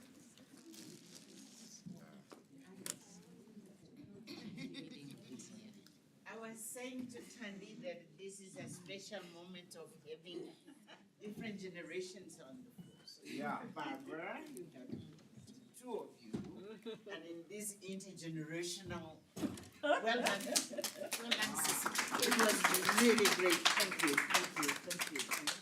Speaker 5: I was saying to Thandi that this is a special moment of having different generations on the floor. So you have Barbara, you have two of you, and in this intergenerational, well done, Sissy. It was really great. Thank you. Thank you so much.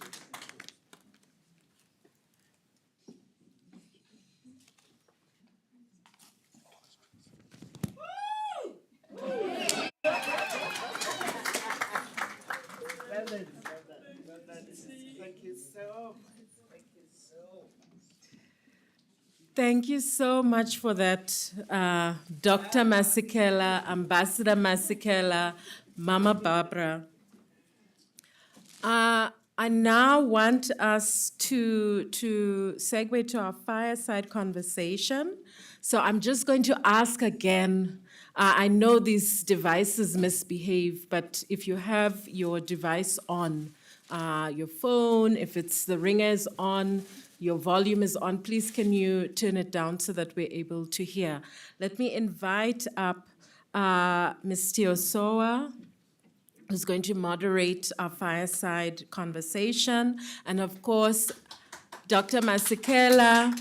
Speaker 1: Thank you so much for that, Dr. Masekela, Ambassador Masekela, Mama Barbara. I now want us to segue to our fireside conversation. So I'm just going to ask again. I know these devices misbehave, but if you have your device on, your phone, if the ringer is on, your volume is on, please can you turn it down so that we're able to hear. Let me invite up Ms. Tiosoa, who's going to moderate our fireside conversation, and of course, Dr. Masekela,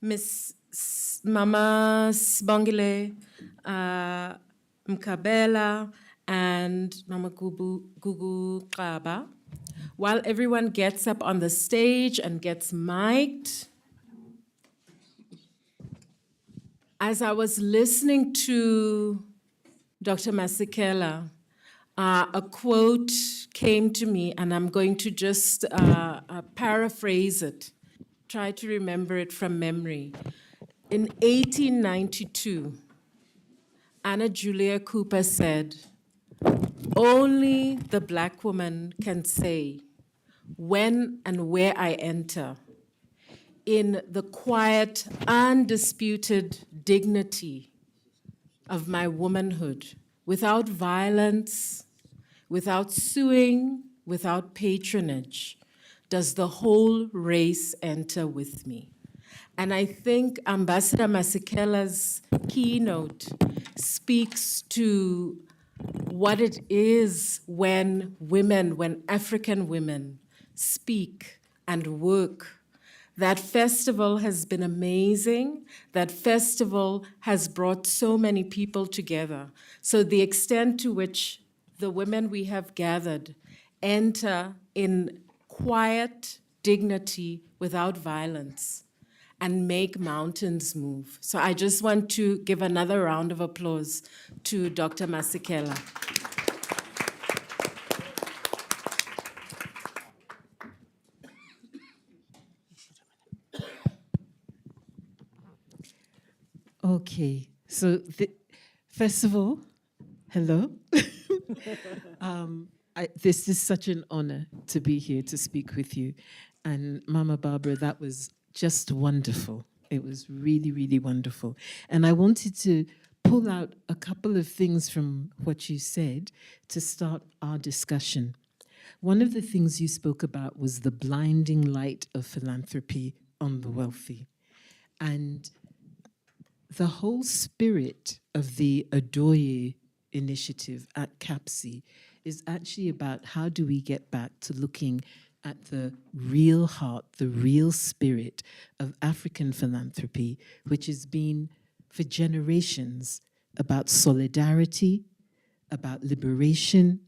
Speaker 1: Ms. Mama Sibongile Mkabela, and Mama Gugu Kaba. While everyone gets up on the stage and gets mic'd, as I was listening to Dr. Masekela, a quote came to me, and I'm going to just paraphrase it, try to remember it from memory. In 1892, Anna Julia Cooper said, "Only the Black woman can say when and where I enter, in the quiet, undisputed dignity of my womanhood, without violence, without suing, without patronage, does the whole race enter with me." And I think Ambassador Masekela's keynote speaks to what it is when African women speak and work, That festival has been amazing. That festival has brought so many people together. So the extent to which the women we have gathered enter in quiet dignity without violence and make mountains move. So I just want to give another round of applause to Dr. Masekela.
Speaker 6: Okay, so first of all, hello. This is such an honor to be here to speak with you. And Mama Barbara, that was just wonderful. It was really, really wonderful. And I wanted to pull out a couple of things from what you said to start our discussion. One of the things you spoke about was the blinding light of philanthropy on the wealthy. And the whole spirit of the Adoye initiative at CAPSI is actually about how do we get back to looking at the real heart, the real spirit of African philanthropy, which has been for generations about solidarity, about liberation,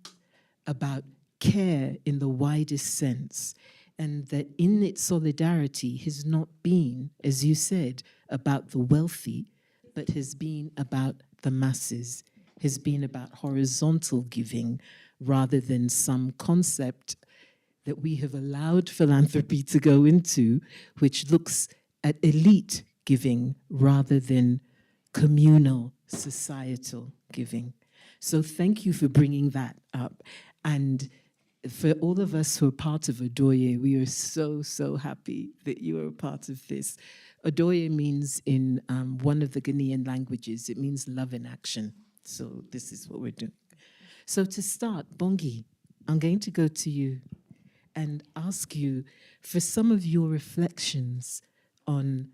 Speaker 6: about care in the widest sense, and that in its solidarity has not been, as you said, about the wealthy, but has been about the masses, has been about horizontal giving rather than some concept that we have allowed philanthropy to go into, which looks at elite giving rather than communal, societal giving. So thank you for bringing that up. And for all of us who are part of Adoye, we are so, so happy that you are a part of this. Adoye means in one of the Ghanaian languages, it means love in action. So this is what we're doing. So to start, Bongi, I'm going to go to you and ask you for some of your reflections on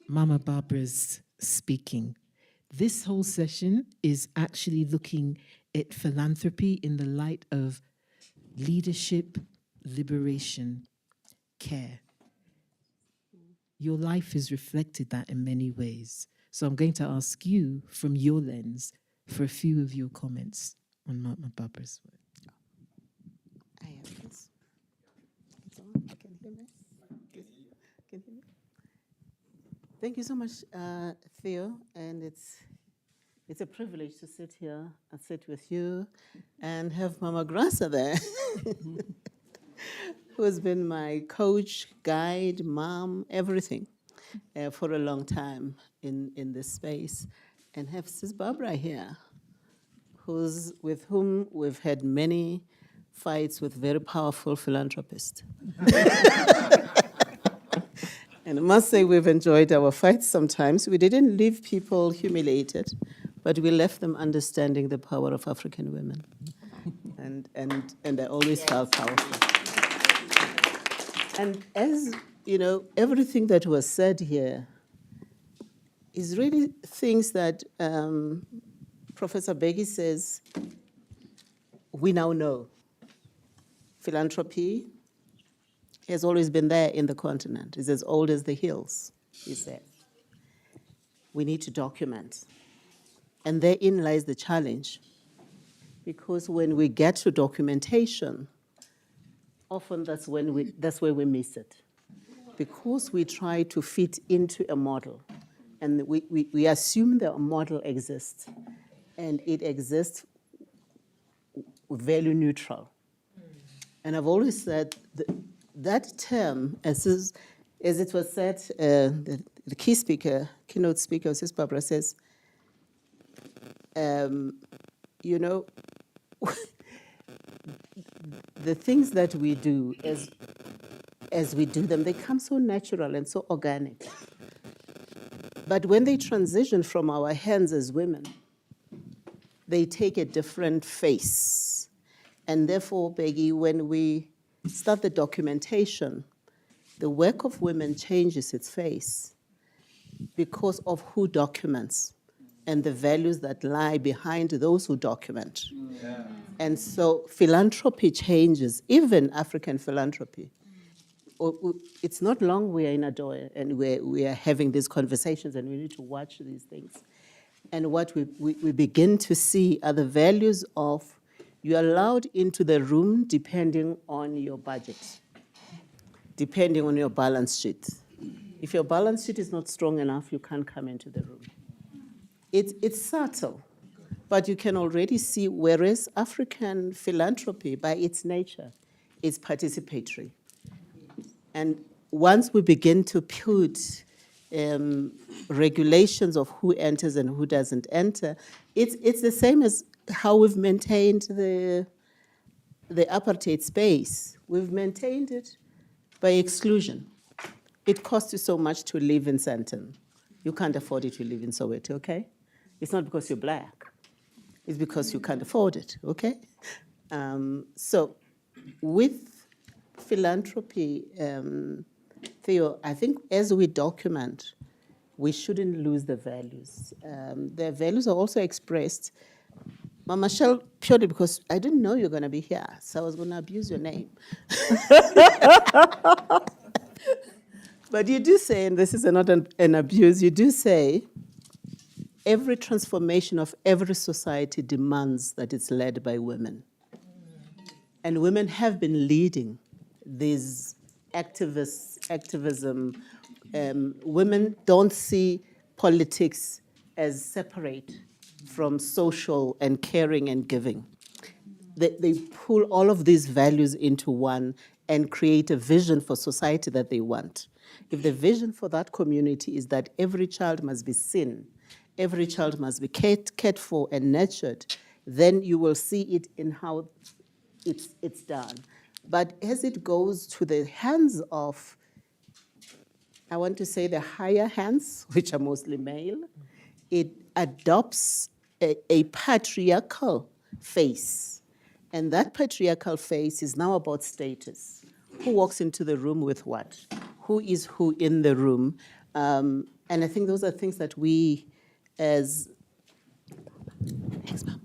Speaker 6: Mama Barbara's speaking. This whole session is actually looking at philanthropy in the light of leadership, liberation, care. Your life has reflected that in many ways. So I'm going to ask you, from your lens, for a few of your comments on Mama Barbara's work.
Speaker 7: I have this. It's on. Can you hear me? Can you hear me? Thank you so much, Theo, and it's a privilege to sit here and sit with you and have Mama Grasa there, who has been my coach, guide, mom, everything for a long time in this space, and have Sis Barbara here, with whom we've had many fights with very powerful philanthropists. And I must say we've enjoyed our fights sometimes. We didn't leave people humiliated, but we left them understanding the power of African women. And I always felt powerful. And as, you know, everything that was said here is really things that Professor Beggy says we now know. Philanthropy has always been there in the continent. It's as old as the hills, he said. We need to document. And therein lies the challenge. Because when we get to documentation, often that's where we miss it. Because we try to fit into a model. And we assume that a model exists. And it exists value neutral. And I've always said that term, as it was said, the keynote speaker, Sis Barbara says, you know, the things that we do, as we do them, they come so natural and so organic. But when they transition from our hands as women, they take a different face. And therefore, Peggy, when we start the documentation, the work of women changes its face because of who documents and the values that lie behind those who document. Yeah. And so philanthropy changes, even African philanthropy. it's not long we are in Adoya and we are having these conversations and we need to watch these things. And what we begin to see are the values of you're allowed into the room depending on your budget, depending on your balance sheet. If your balance sheet is not strong enough, you can't come into the room. It's subtle, but you can already see, whereas African philanthropy, by its nature, is participatory. And once we begin to put regulations of who enters and who doesn't enter, it's the same as how we've maintained the apartheid space. We've maintained it by exclusion. It costs you so much to live in Sandton. You can't afford it to live in Soweto, okay? It's not because you're black. It's because you can't afford it, okay? So with philanthropy, Theo, I think as we document, we shouldn't lose the values. The values are also expressed. Mama Shell, purely because I didn't know you were going to be here, so I was going to abuse your name. But you do say, and this is not an abuse, you do say, every transformation of every society demands that it's led by women. And women have been leading these activism. Women don't see politics as separate from social and caring and giving. They pull all of these values into one and create a vision for society that they want. If the vision for that community is that every child must be seen, every child must be cared for and nurtured, then you will see it in how it's done. But as it goes to the hands of, I want to say the higher hands, which are mostly male, it adopts a patriarchal face. And that patriarchal face is now about status. Who walks into the room with what? Who is who in the room? And I think those are things that we, as, thanks, Mom.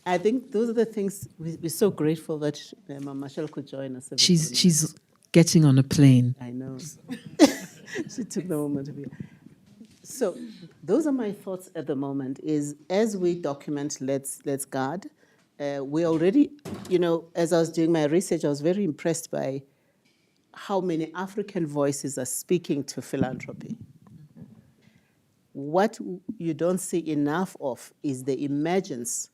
Speaker 7: I think those are the things we're so grateful that Mama Shell could join us.
Speaker 6: She's getting on a plane.
Speaker 7: I know. She took the moment to be. So those are my thoughts at the moment, is as we document Let's Guard, we already, as I was doing my research, I was very impressed by how many African voices are speaking to philanthropy. What you don't see enough of is the emergence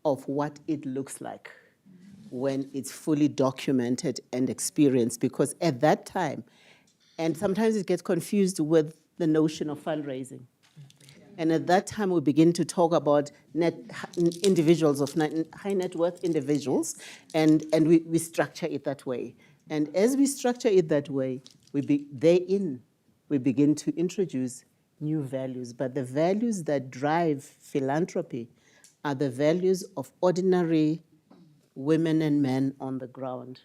Speaker 7: of what it looks like when it's fully documented and experienced, because at that time, and sometimes it gets confused with the notion of fundraising. And at that time, we begin to talk about individuals of high net worth individuals, and we structure it that way. And as we structure it that way, we begin to introduce new values. But the values that drive philanthropy are the values of ordinary women and men on the ground,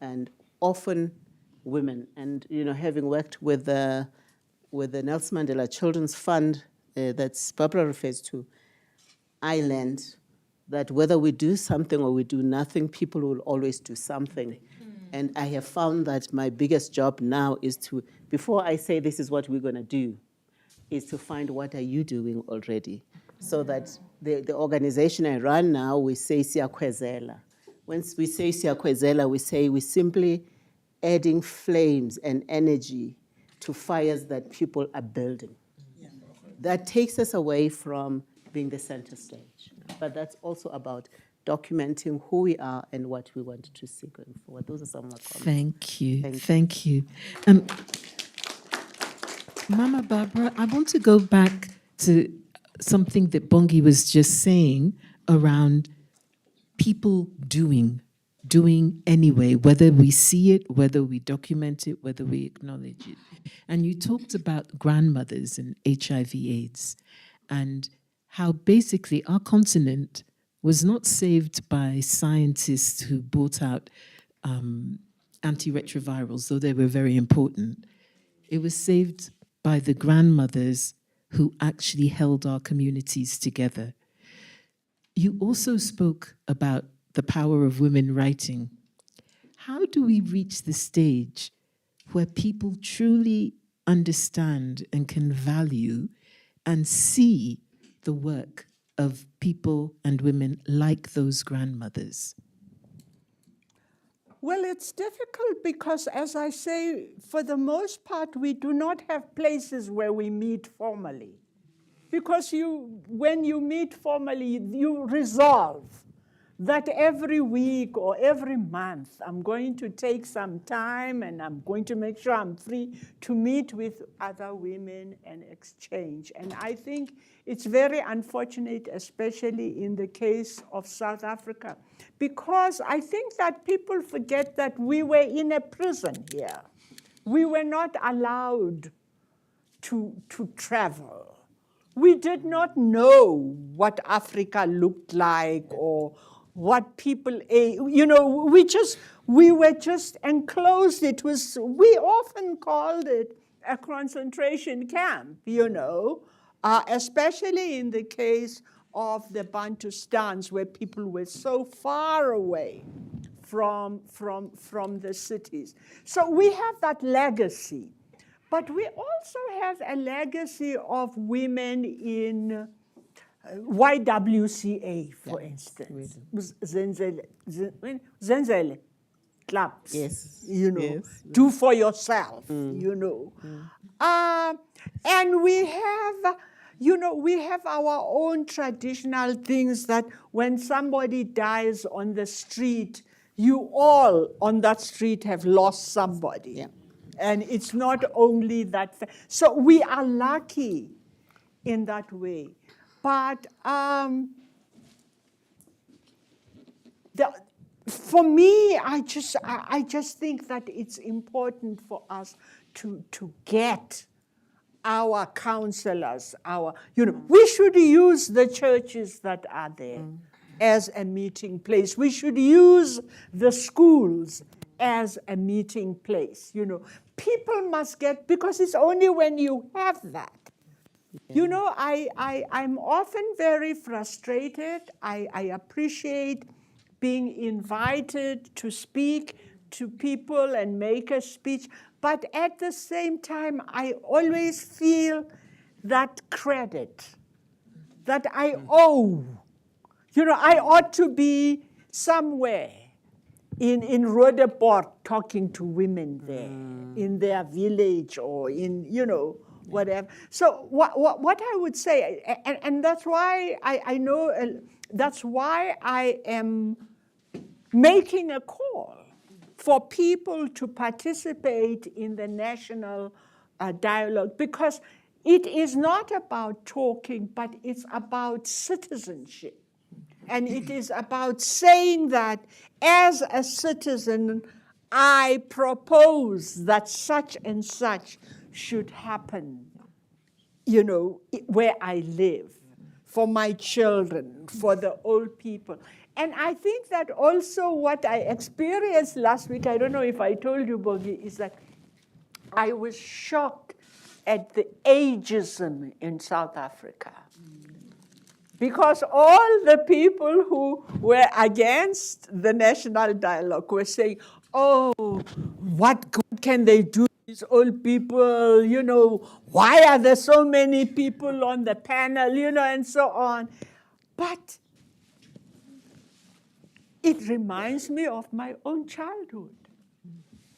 Speaker 7: and often women. And having worked with the Nelson Mandela Children's Fund that Barbara refers to, I learned that whether we do something or we do nothing, people will always do something. And I have found that my biggest job now is to, before I say this is what we're going to do, is to find what are you doing already, so that the organization I run now, we say siyakhwezela. When we say siyakhwezela, we say we're simply adding flames and energy to fires that people are building. That takes us away from being the center stage. But that's also about documenting who we are and what we want to see going forward. Those are some of my comments.
Speaker 6: Thank you. Thank you. Mama Barbara, I want to go back to something that Bongi was just saying around people doing anyway, whether we see it, whether we document it, whether we acknowledge it. And you talked about grandmothers and HIV/AIDS and how basically our continent was not saved by scientists who brought out antiretrovirals, though they were very important. It was saved by the grandmothers who actually held our communities together. You also spoke about the power of women writing. how do we reach the stage where people truly understand and can value and see the work of people and women like those grandmothers?
Speaker 3: Well, it's difficult because, as I say, for the most part, we do not have places where we meet formally. Because when you meet formally, you resolve that every week or every month, I'm going to take some time and I'm going to make sure I'm free to meet with other women and exchange. And I think it's very unfortunate, especially in the case of South Africa, because I think that people forget that we were in a prison here. We were not allowed to travel. We did not know what Africa looked like or what people ate. You know, we were just enclosed. We often called it a concentration camp, you know, especially in the case of the Bantustans, where people were so far away from the cities. So we have that legacy. But we also have a legacy of women in YWCA, for instance. Zenzele clubs.
Speaker 7: Yes.
Speaker 3: You know,
Speaker 7: Yes.
Speaker 3: do for yourself, you know. And we have, you know, we have our own traditional things that when somebody dies on the street, you all on that street have lost somebody.
Speaker 7: Yeah.
Speaker 3: And it's not only that. So we are lucky in that way. But for me, I just think that it's important for us to get our counselors, we should use the churches that are there as a meeting place. We should use the schools as a meeting place. You know, people must get, because it's only when you have that. You know, I'm often very frustrated. I appreciate being invited to speak to people and make a speech, but at the same time, I always feel that credit that I owe. You know, I ought to be somewhere in Roodepoort talking to women there, in their village or in, you know, whatever. So what I would say, and that's why I know, that's why I am making a call for people to participate in the national dialogue, because it is not about talking, but it's about citizenship. And it is about saying that as a citizen, I propose that such and such should happen, you know, where I live, for my children, for the old people. And I think that also what I experienced last week, I don't know if I told you, Bogi, is that I was shocked at the ageism in South Africa. Because all the people who were against the national dialogue were saying, oh, what good can they do, these old people, you know, why are there so many people on the panel, you know, and so on. But it reminds me of my own childhood,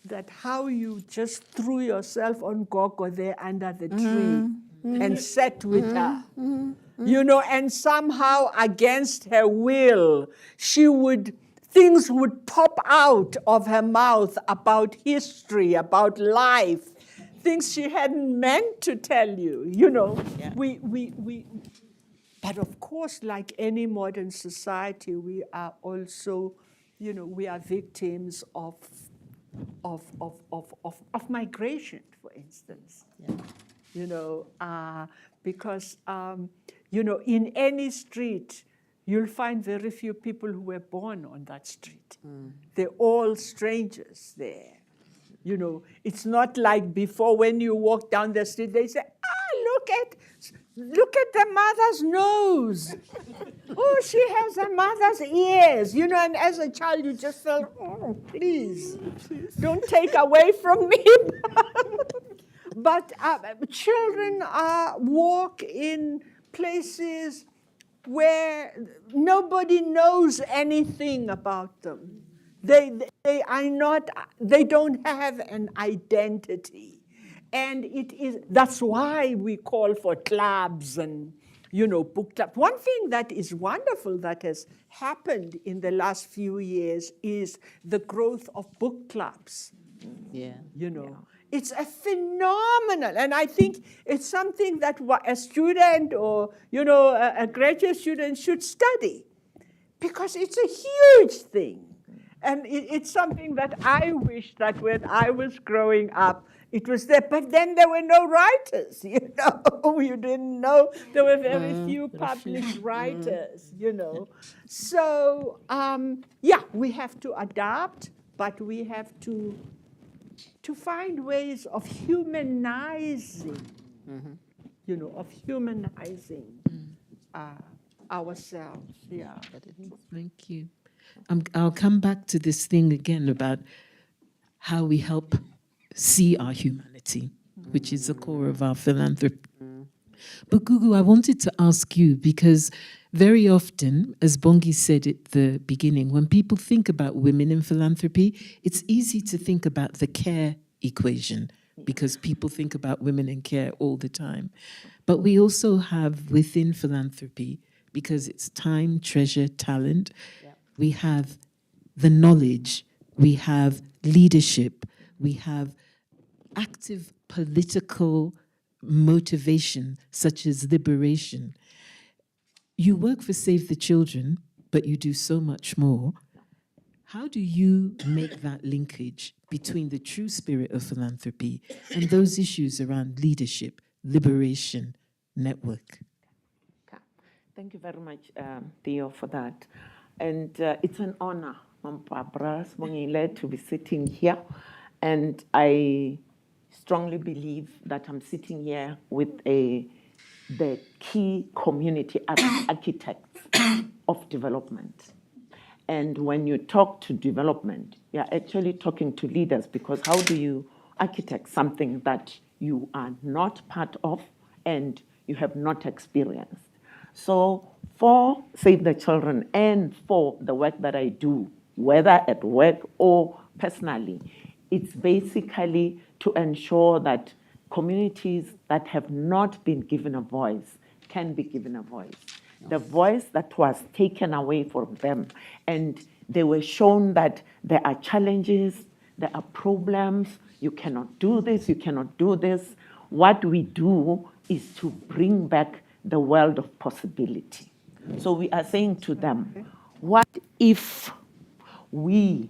Speaker 3: that how you just threw yourself on Gogo there under the tree and sat with her. You know, and somehow against her will, things would pop out of her mouth about history, about life, things she hadn't meant to tell you, you know. Yeah. But of course, like any modern society, we are also, you know, we are victims of migration, for instance. Yeah. You know, because, you know, in any street, you'll find very few people who were born on that street. They're all strangers there. You know, it's not like before when you walk down the street, they say, look at the mother's nose. Oh, she has her mother's ears, you know, and as a child you just felt, oh, please, don't take away from me. But children walk in places where nobody knows anything about them. They are not, they don't have an identity. And that's why we call for clubs and, you know, book clubs. One thing that is wonderful that has happened in the last few years is the growth of book clubs.
Speaker 7: Yeah.
Speaker 3: You know, it's a phenomenal, and I think it's something that a student or, you know, a graduate student should study, because it's a huge thing. And it's something that I wish that when I was growing up, it was there. But then there were no writers, you know. You didn't know. There were very few published writers, you know. So, yeah, we have to adapt, but we have to find ways of humanizing, you know, of humanizing ourselves. Yeah.
Speaker 6: Thank you. I'll come back to this thing again about how we help see our humanity, which is the core of our philanthropy. But Gugu, I wanted to ask you, because very often, as Bongi said at the beginning, when people think about women in philanthropy, it's easy to think about the care equation, because people think about women in care all the time. But we also have within philanthropy, because it's time, treasure, talent, we have the knowledge, we have leadership, we have active political motivation, such as liberation. You work for Save the Children, but you do so much more. How do you make that linkage between the true spirit of philanthropy and those issues around leadership, liberation, network?
Speaker 8: Thank you very much, Theo, for that. And it's an honor, Barbara Smongile, to be sitting here. And I strongly believe that I'm sitting here with the key community architects of development. And when you talk to development, you're actually talking to leaders, because how do you architect something that you are not part of and you have not experienced? So for Save the Children and for the work that I do, whether at work or personally, it's basically to ensure that communities that have not been given a voice can be given a voice. The voice that was taken away from them, and they were shown that there are challenges, there are problems, you cannot do this, you cannot do this. What we do is to bring back the world of possibility. So we are saying to them, what if we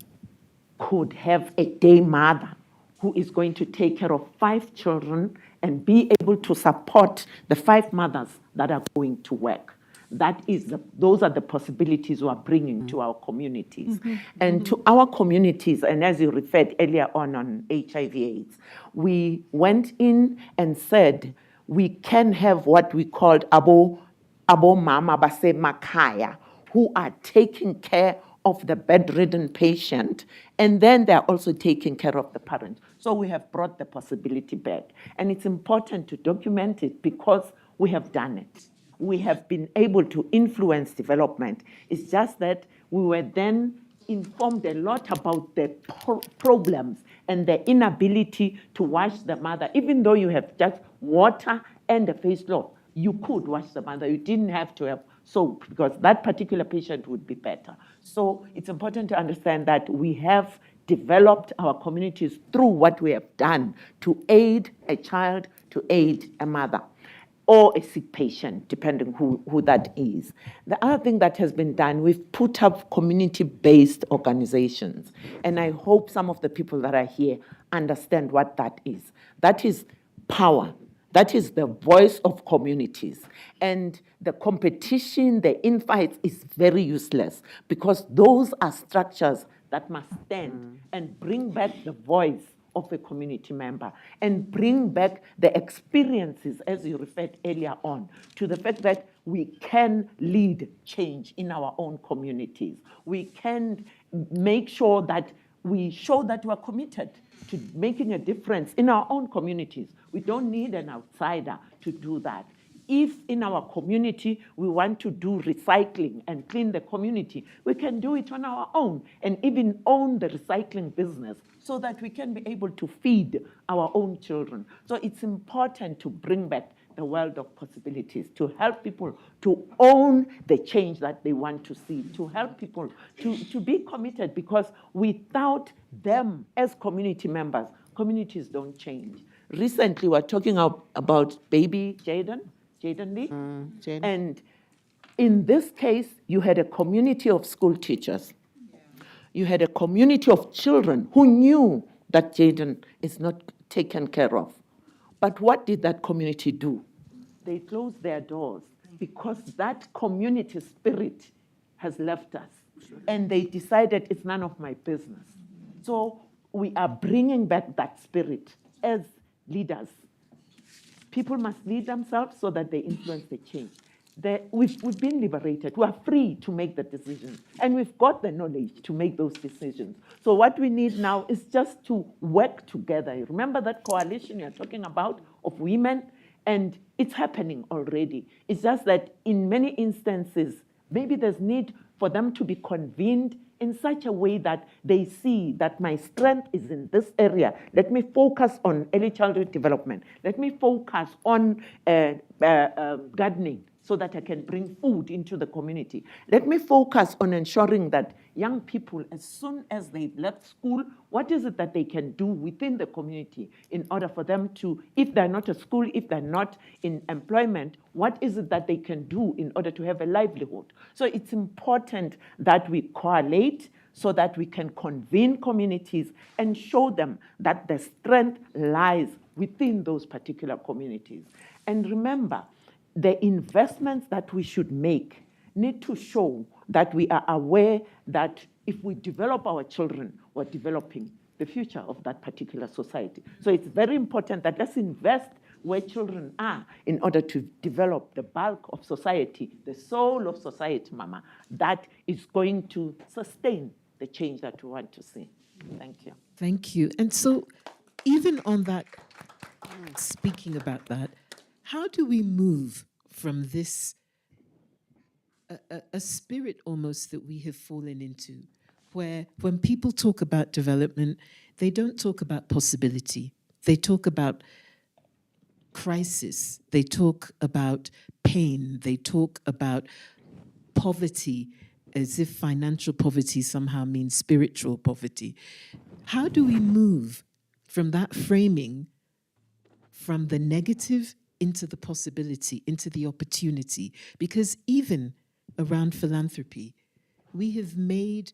Speaker 8: could have a day mother who is going to take care of 5 children and be able to support the 5 mothers that are going to work? Those are the possibilities we are bringing to our communities. And to our communities, and as you referred earlier on HIV/AIDS, we went in and said we can have what we called abo mama base makaya, who are taking care of the bedridden patient, and then they're also taking care of the parent. So we have brought the possibility back. And it's important to document it because we have done it. We have been able to influence development. It's just that we were then informed a lot about the problems and the inability to wash the mother. Even though you have just water and a face cloth, you could wash the mother. You didn't have to have soap because that particular patient would be better. So it's important to understand that we have developed our communities through what we have done to aid a child, to aid a mother, or a sick patient, depending who that is. The other thing that has been done, we've put up community-based organizations. And I hope some of the people that are here understand what that is. That is power. That is the voice of communities. And the competition, the infights is very useless because those are structures that must stand and bring back the voice of a community member and bring back the experiences, as you referred earlier on, to the fact that we can lead change in our own communities. We can make sure that we show that we're committed to making a difference in our own communities. We don't need an outsider to do that. If in our community we want to do recycling and clean the community, we can do it on our own and even own the recycling business so that we can be able to feed our own children. So it's important to bring back the world of possibilities, to help people to own the change that they want to see, to help people to be committed, because without them as community members, communities don't change. Recently, we're talking about baby Jaden Lee.
Speaker 7: Jaden.
Speaker 8: And in this case, you had a community of school teachers. You had a community of children who knew that Jaden is not taken care of. But what did that community do? They closed their doors because that community spirit has left us. And they decided it's none of my business. So we are bringing back that spirit as leaders. People must lead themselves so that they influence the change. We've been liberated. We are free to make the decisions. And we've got the knowledge to make those decisions. So what we need now is just to work together. You remember that coalition you're talking about of women? And it's happening already. It's just that in many instances, maybe there's need for them to be convened in such a way that they see that my strength is in this area. Let me focus on early childhood development. Let me focus on gardening so that I can bring food into the community. Let me focus on ensuring that young people, as soon as they've left school, what is it that they can do within the community in order for them to, if they're not at school, if they're not in employment, what is it that they can do in order to have a livelihood? So it's important that we correlate so that we can convene communities and show them that the strength lies within those particular communities. And remember, the investments that we should make need to show that we are aware that if we develop our children, we're developing the future of that particular society. So it's very important that let's invest where children are in order to develop the bulk of society, the soul of society, Mama, that is going to sustain the change that we want to see. Thank you.
Speaker 6: Thank you. And so, even on that, speaking about that, how do we move from this, a spirit almost that we have fallen into, where when people talk about development, they don't talk about possibility. They talk about crisis. They talk about pain. They talk about poverty, as if financial poverty somehow means spiritual poverty. How do we move from that framing, from the negative into the possibility, into the opportunity? Because even around philanthropy, we have made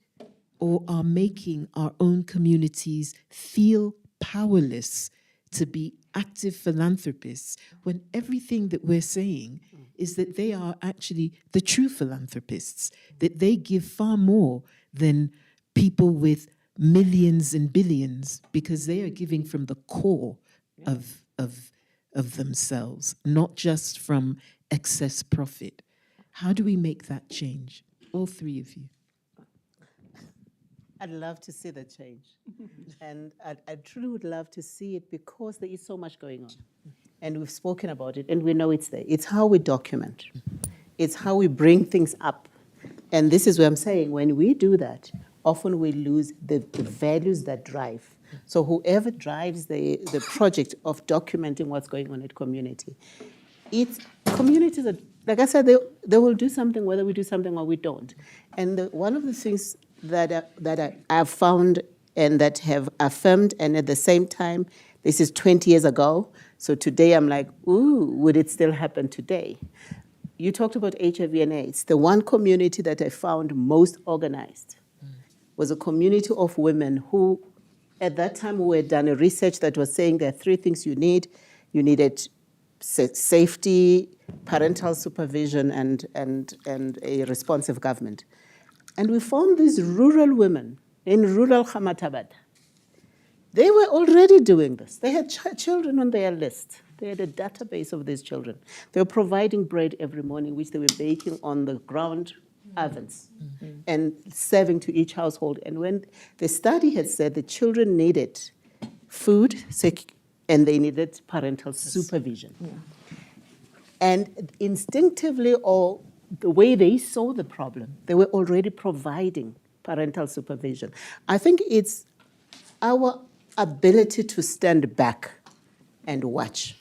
Speaker 6: or are making our own communities feel powerless to be active philanthropists, when everything that we're saying is that they are actually the true philanthropists, that they give far more than people with millions and billions, because they are giving from the core of themselves, not just from excess profit. How do we make that change? All three of you.
Speaker 7: I'd love to see the change. And I truly would love to see it because there is so much going on. And we've spoken about it and we know it's there. It's how we document. It's how we bring things up. And this is where I'm saying, when we do that, often we lose the values that drive. So whoever drives the project of documenting what's going on in community, it's communities that, like I said, they will do something whether we do something or we don't. And one of the things that I've found and that have affirmed, and at the same time, this is 20 years ago, so today I'm like, ooh, would it still happen today? You talked about HIV and AIDS. The one community that I found most organized was a community of women who, at that time, we had done a research that was saying there are three things you need. You needed safety, parental supervision, and a responsive government. And we found these rural women in rural Hamatabad. They were already doing this. They had children on their list. They had a database of these children. They were providing bread every morning, which they were baking on the ground ovens and serving to each household. And when the study had said the children needed food and they needed parental supervision. And instinctively, or the way they saw the problem, they were already providing parental supervision. I think it's our ability to stand back and watch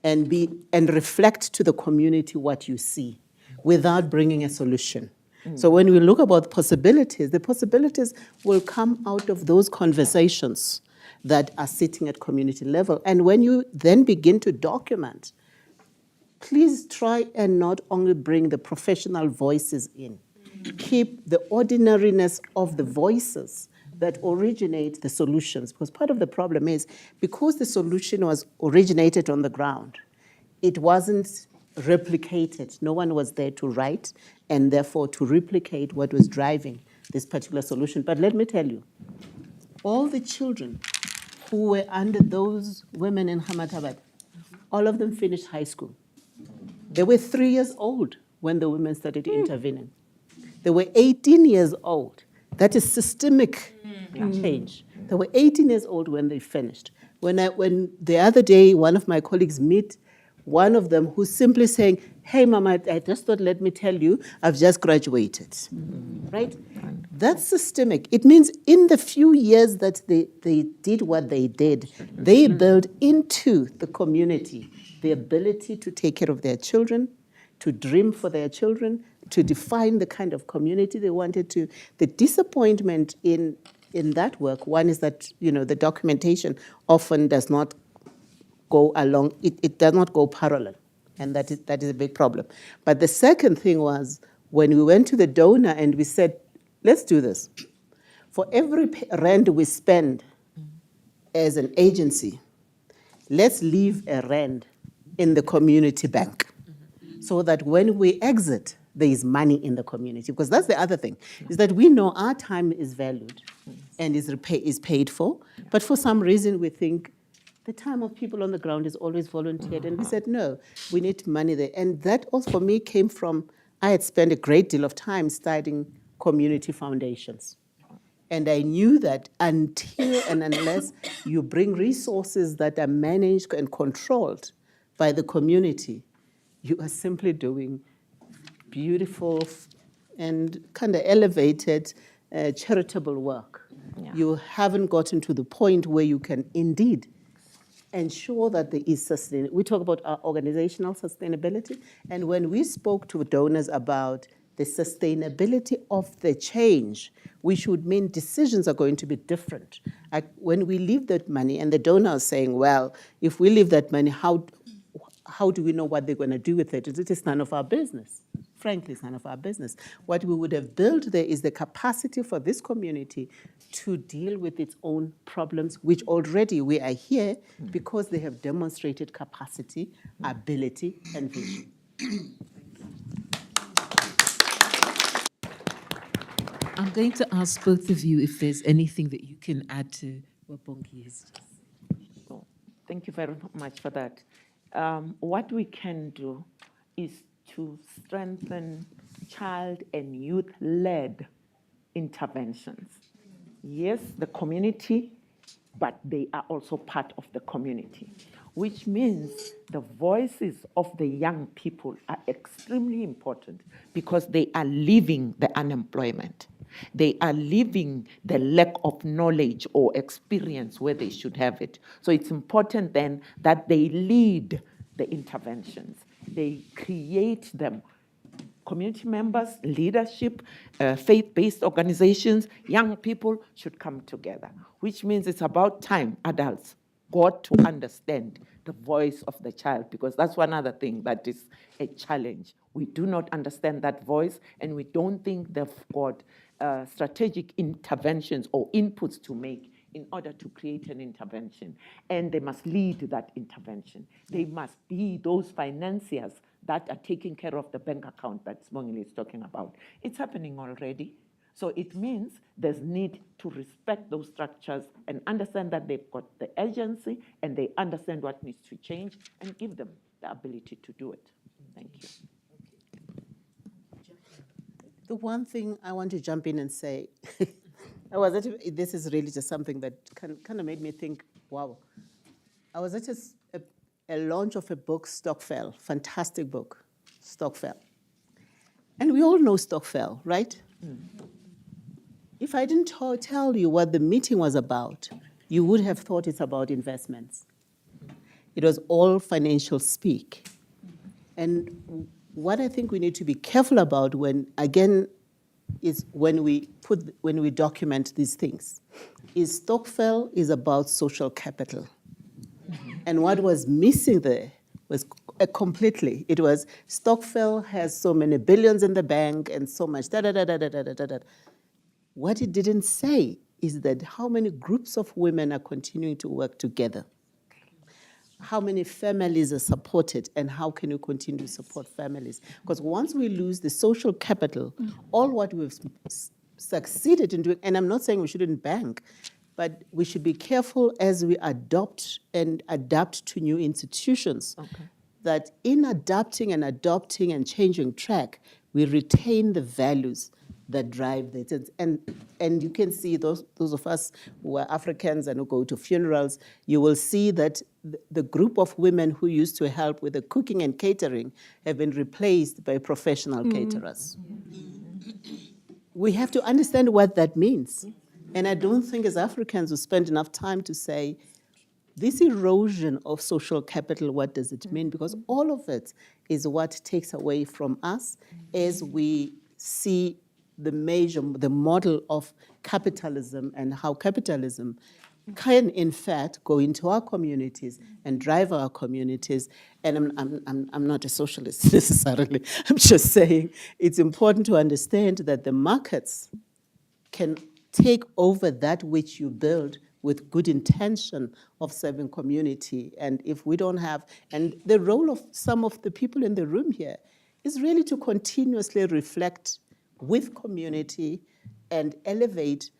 Speaker 7: and reflect to the community what you see without bringing a solution. So when we look about the possibilities will come out of those conversations that are sitting at community level. And when you then begin to document, please try and not only bring the professional voices in, keep the ordinariness of the voices that originate the solutions. Because part of the problem is, because the solution was originated on the ground, it wasn't replicated. No one was there to write and therefore to replicate what was driving this particular solution. But let me tell you, all the children who were under those women in Hamatabad, all of them finished high school. They were 3 years old when the women started intervening. They were 18 years old. That is systemic change. They were 18 years old when they finished. When the other day, one of my colleagues met one of them who's simply saying, hey, Mama, I just thought, let me tell you, I've just graduated, right? That's systemic. It means in the few years that they did what they did, they built into the community the ability to take care of their children, to dream for their children, to define the kind of community they wanted to. The disappointment in that work, one is that, the documentation often does not go along, it does not go parallel, and that is a big problem. But the second thing was, when we went to the donor and we said, let's do this. For every rand we spend as an agency, let's leave a rand in the community bank so that when we exit, there is money in the community. Because that's the other thing, is that we know our time is valued and is paid for, but for some reason we think the time of people on the ground is always volunteered. And we said, no, we need money there. And that also for me came from, I had spent a great deal of time studying community foundations. And I knew that until and unless you bring resources that are managed and controlled by the community, you are simply doing beautiful and kind of elevated charitable work. Yeah. You haven't gotten to the point where you can indeed ensure that there is sustainability. We talk about our organizational sustainability, and when we spoke to donors about the sustainability of the change, which would mean decisions are going to be different. When we leave that money, and the donor is saying, well, if we leave that money, how do we know what they're going to do with it? It is none of our business. Frankly, it's none of our business. What we would have built there is the capacity for this community to deal with its own problems, which already we are here because they have demonstrated capacity, ability, and vision.
Speaker 6: I'm going to ask both of you if there's anything that you can add to what Bongi has just said.
Speaker 8: So, thank you very much for that. What we can do is to strengthen child and youth-led interventions. Yes, the community, but they are also part of the community, which means the voices of the young people are extremely important because they are living the unemployment. They are living the lack of knowledge or experience where they should have it. So it's important then that they lead the interventions. They create them. Community members, leadership, faith-based organizations, young people should come together, which means it's about time adults got to understand the voice of the child, because that's one other thing that is a challenge. We do not understand that voice, and we don't think they've got strategic interventions or inputs to make in order to create an intervention. And they must lead that intervention. They must be those financiers that are taking care of the bank account that Smongile is talking about. It's happening already. So it means there's need to respect those structures and understand that they've got the agency and they understand what needs to change and give them the ability to do it. Thank you.
Speaker 7: The one thing I want to jump in and say, this is really just something that kind of made me think, wow. I was at a launch of a book, Stockfell, fantastic book, Stockfell. And we all know Stockfell, right? If I didn't tell you what the meeting was about, you would have thought it's about investments. It was all financial speak. And what I think we need to be careful about when we document these things is Stockfell is about social capital. And what was missing there was completely, it was Stockfell has so many billions in the bank and so much da-da-da-da-da-da-da-da. What it didn't say is that how many groups of women are continuing to work together. How many families are supported and how can you continue to support families? Because once we lose the social capital, all what we've succeeded in doing, and I'm not saying we shouldn't bank, but we should be careful as we adopt and adapt to new institutions, that in adapting and adopting and changing track, we retain the values that drive it. And you can see those of us who are Africans and who go to funerals, you will see that the group of women who used to help with the cooking and catering have been replaced by professional caterers. We have to understand what that means. And I don't think as Africans we spend enough time to say, this erosion of social capital, what does it mean? Because all of it is what takes away from us as we see the model of capitalism and how capitalism can, in fact, go into our communities and drive our communities. And I'm not a socialist necessarily. I'm just saying it's important to understand that the markets can take over that which you build with good intention of serving community. And if we don't have, and the role of some of the people in the room here is really to continuously reflect with community and elevate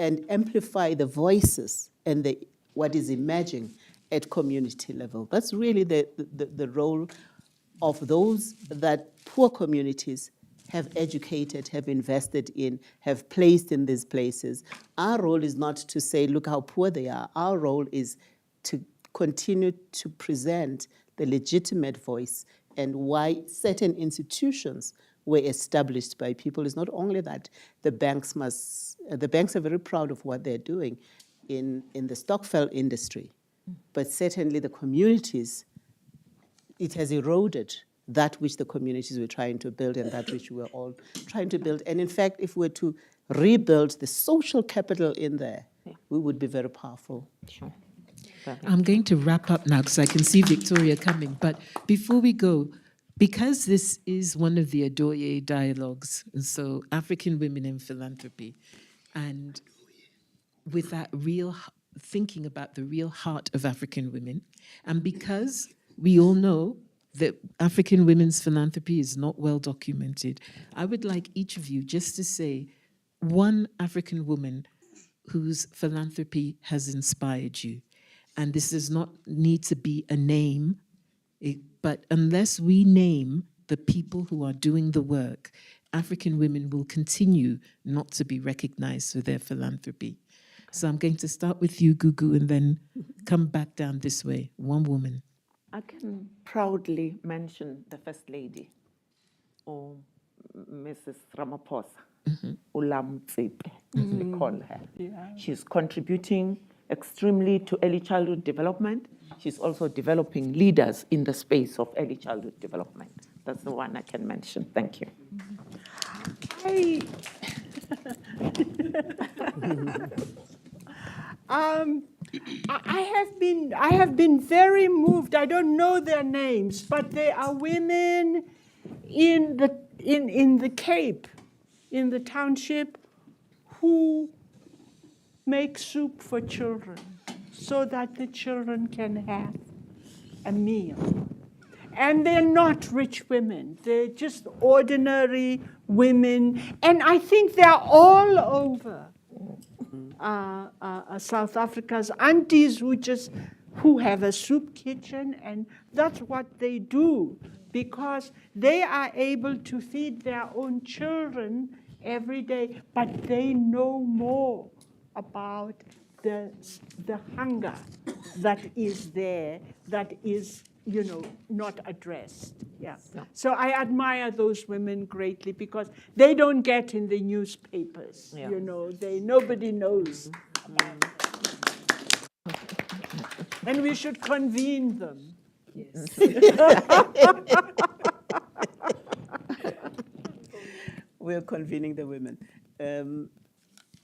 Speaker 7: and amplify the voices and what is emerging at community level. That's really the role of those that poor communities have educated, have invested in, have placed in these places. Our role is not to say, look how poor they are. Our role is to continue to present the legitimate voice and why certain institutions were established by people. It's not only that the banks are very proud of what they're doing in the Stockfell industry, but certainly the communities, it has eroded that which the communities were trying to build and that which we were all trying to build. And in fact, if we were to rebuild the social capital in there, we would be very powerful.
Speaker 8: Sure.
Speaker 6: I'm going to wrap up now because I can see Victoria coming. But before we go, because this is one of the Adoye dialogues, and so African women in philanthropy, and with that real thinking about the real heart of African women, and because we all know that African women's philanthropy is not well documented, I would like each of you just to say one African woman whose philanthropy has inspired you. And this does not need to be a name, but unless we name the people who are doing the work, African women will continue not to be recognized for their philanthropy. So I'm going to start with you, Gugu, and then come back down this way. One woman.
Speaker 8: I can proudly mention the First Lady, or Mrs. Ramaphosa, Ulam Tsepe, as we call her. She's contributing extremely to early childhood development. She's also developing leaders in the space of early childhood development. That's the one I can mention. Thank you.
Speaker 3: I have been very moved. I don't know their names, but they are women in the Cape, in the township, who make soup for children so that the children can have a meal. And they're not rich women. They're just ordinary women, and I think they're all over South Africa's aunties who have a soup kitchen, and that's what they do because they are able to feed their own children every day, but they know more about the hunger that is there, that is, not addressed. Yeah. So I admire those women greatly because they don't get in the newspapers.
Speaker 8: Yeah.
Speaker 3: Nobody knows about them. And we should convene them.
Speaker 7: We're convening the women.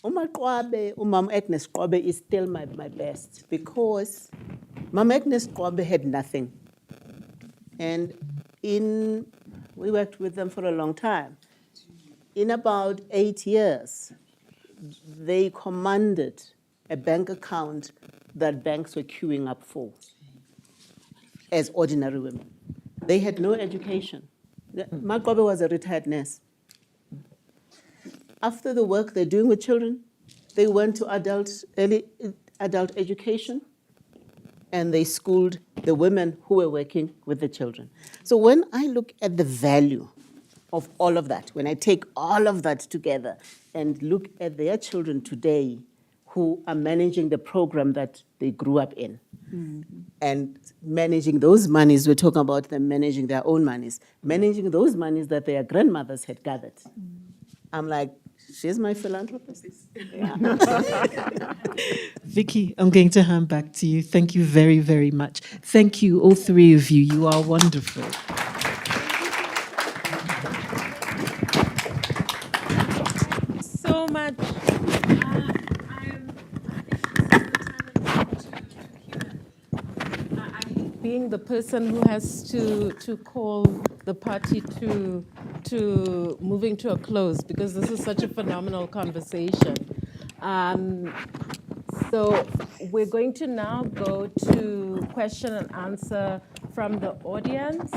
Speaker 7: Umam Agnes Qobe is still my best because Mama Agnes Qobe had nothing. And we worked with them for a long time. In about 8 years, they commanded a bank account that banks were queuing up for as ordinary women. They had no education. Makobe was a retired nurse. After the work they're doing with children, they went to early adult education, and they schooled the women who were working with the children. So when I look at the value of all of that, when I take all of that together and look at their children today who are managing the program that they grew up in, and managing those monies, we're talking about them managing their own monies, managing those monies that their grandmothers had gathered. I'm like, she's my philanthropist. Yeah.
Speaker 6: Vicky, I'm going to hand back to you. Thank you very, very much. Thank you, all three of you. You are wonderful.
Speaker 1: So much. Being the person who has to call the party to moving to a close, because this is such a phenomenal conversation. So we're going to now go to question and answer from the audience.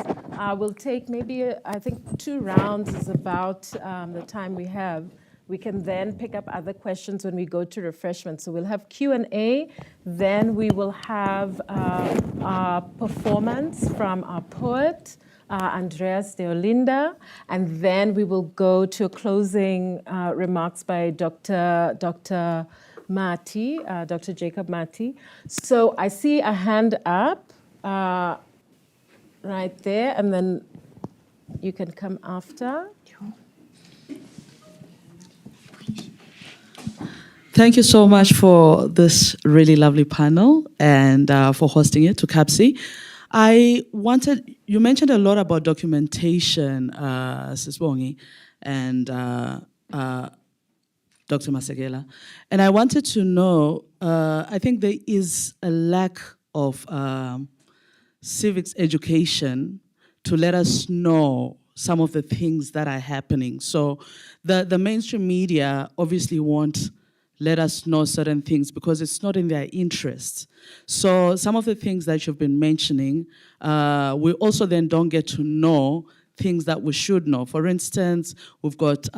Speaker 1: We'll take maybe, I think 2 rounds is about the time we have. We can then pick up other questions when we go to refreshments. So we'll have Q&A, then we will have our performance from our poet, Andreas de Olinda, and then we will go to closing remarks by Dr. Mati, Dr. Jacob Mati. So I see a hand up right there, and then you can come after.
Speaker 4: Thank you so much for this really lovely panel and for hosting it to CAPSI. You mentioned a lot about documentation, Sisbongi, and Dr. Masegela. And I wanted to know, I think there is a lack of civics education to let us know some of the things that are happening. So the mainstream media obviously won't let us know certain things because it's not in their interest. So some of the things that you've been mentioning, we also then don't get to know things that we should know. For instance, we've got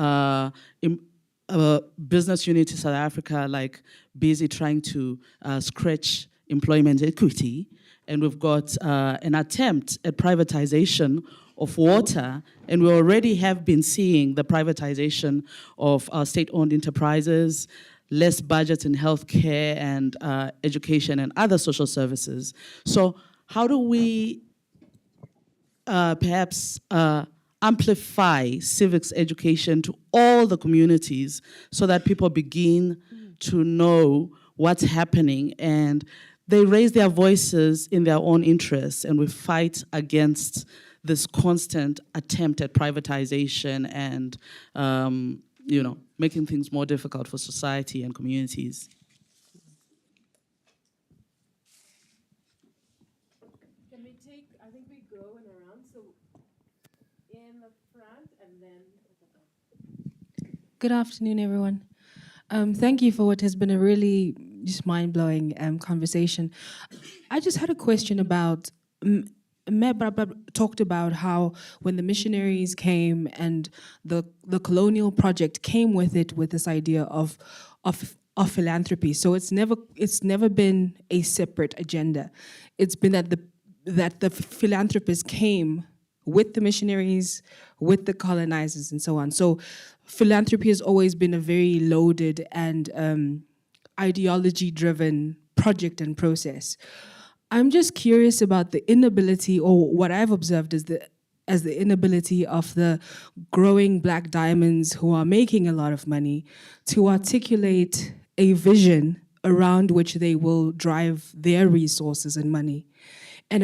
Speaker 4: business unit in South Africa like busy trying to scratch employment equity, and we've got an attempt at privatization of water, and we already have been seeing the privatization of state-owned enterprises, less budget in healthcare and education and other social services. So how do we perhaps amplify civics education to all the communities so that people begin to know what's happening and they raise their voices in their own interests, and we fight against this constant attempt at privatization and making things more difficult for society and communities.
Speaker 1: Can we take, I think we go in around, so in the front and then...
Speaker 9: Good afternoon, everyone. Thank you for what has been a really just mind-blowing conversation. I just had a question about Baba talked about how when the missionaries came and the colonial project came with it, with this idea of philanthropy. So it's never been a separate agenda. It's been that the philanthropists came with the missionaries, with the colonizers, and so on. So philanthropy has always been a very loaded and ideology-driven project and process. I'm just curious about the inability, or what I've observed is the inability of the growing Black diamonds who are making a lot of money to articulate a vision around which they will drive their resources and money. And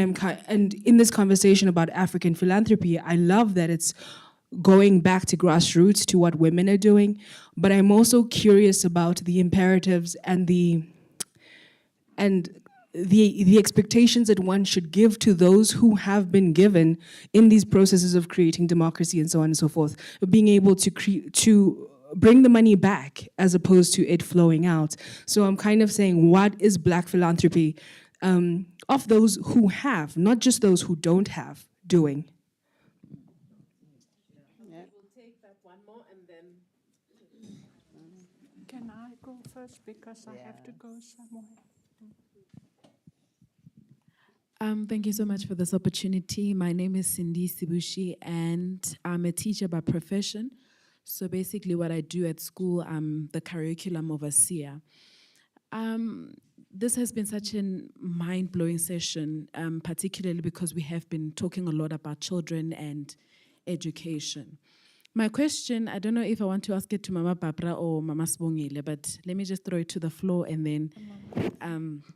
Speaker 9: in this conversation about African philanthropy, I love that it's going back to grassroots, to what women are doing, but I'm also curious about the imperatives and the expectations that one should give to those who have been given in these processes of creating democracy and so on and so forth, being able to bring the money back as opposed to it flowing out. So I'm kind of saying, what is Black philanthropy of those who have, not just those who don't have, doing?
Speaker 1: We'll take that one more and then.
Speaker 3: Can I go first because I have to go somewhere?
Speaker 9: Thank you so much for this opportunity. My name is Cindy Sibushi, and I'm a teacher by profession. So basically what I do at school, I'm the curriculum overseer. This has been such a mind-blowing session, particularly because we have been talking a lot about children and education. My question, I don't know if I want to ask it to Mama Barbara or Mama Sibongile, but let me just throw it to the floor and then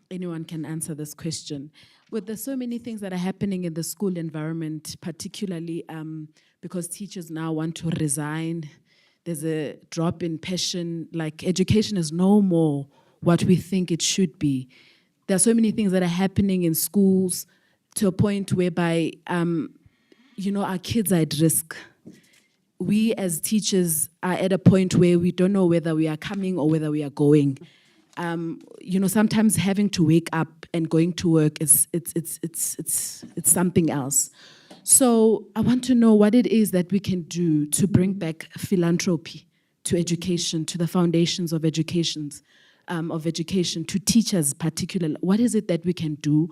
Speaker 9: anyone can answer this question. With the so many things that are happening in the school environment, particularly because teachers now want to resign, there's a drop in passion, like education is no more what we think it should be. There are so many things that are happening in schools to a point whereby, our kids are at risk. We as teachers are at a point where we don't know whether we are coming or whether we are going. Sometimes having to wake up and going to work it's something else. So I want to know what it is that we can do to bring back philanthropy to education, to the foundations of education, to teachers particularly. What is it that we can do,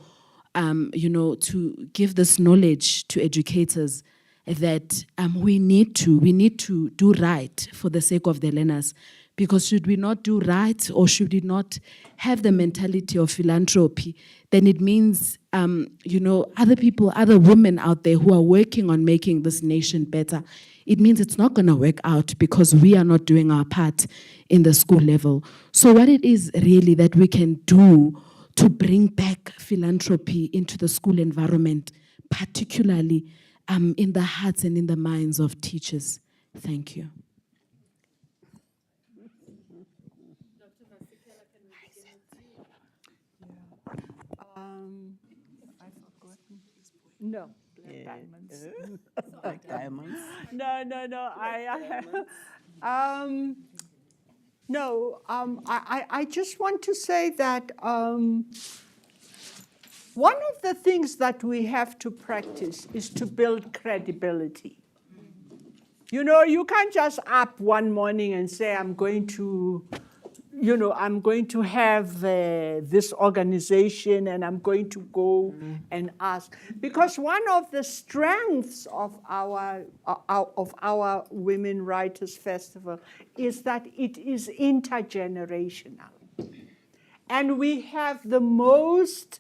Speaker 9: to give this knowledge to educators that we need to do right for the sake of the learners? Because should we not do right, or should we not have the mentality of philanthropy, then it means, other people, other women out there who are working on making this nation better, it means it's not going to work out because we are not doing our part in the school level. So what it is really that we can do to bring back philanthropy into the school environment, particularly in the hearts and in the minds of teachers. Thank you.
Speaker 3: I've forgotten. No, Black diamonds.
Speaker 7: Black diamonds.
Speaker 3: I just want to say that one of the things that we have to practice is to build credibility. You can't just up one morning and say, I'm going to have this organization and I'm going to go and ask. Because one of the strengths of our Women Writers Festival is that it is intergenerational. And we have the most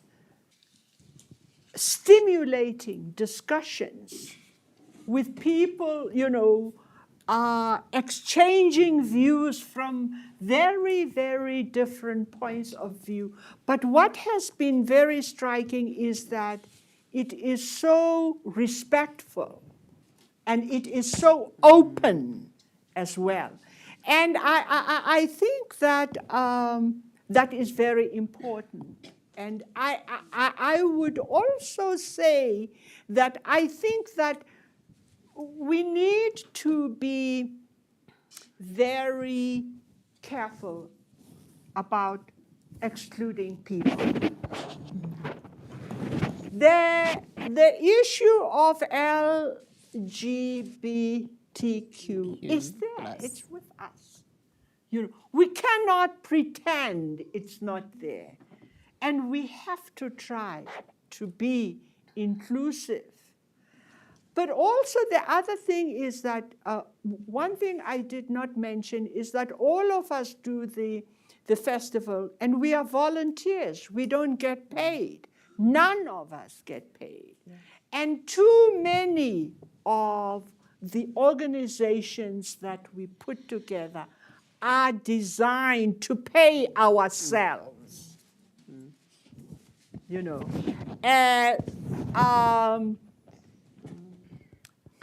Speaker 3: stimulating discussions with people, exchanging views from very, very different points of view. But what has been very striking is that it is so respectful and it is so open as well. And I think that that is very important. And I would also say that I think that we need to be very careful about excluding people. the issue of LGBTQ is there. It's with us. We cannot pretend it's not there. And we have to try to be inclusive. But also the other thing is that, one thing I did not mention is that all of us do the festival, and we are volunteers. We don't get paid. None of us get paid. Yeah. And too many of the organizations that we put together are designed to pay ourselves.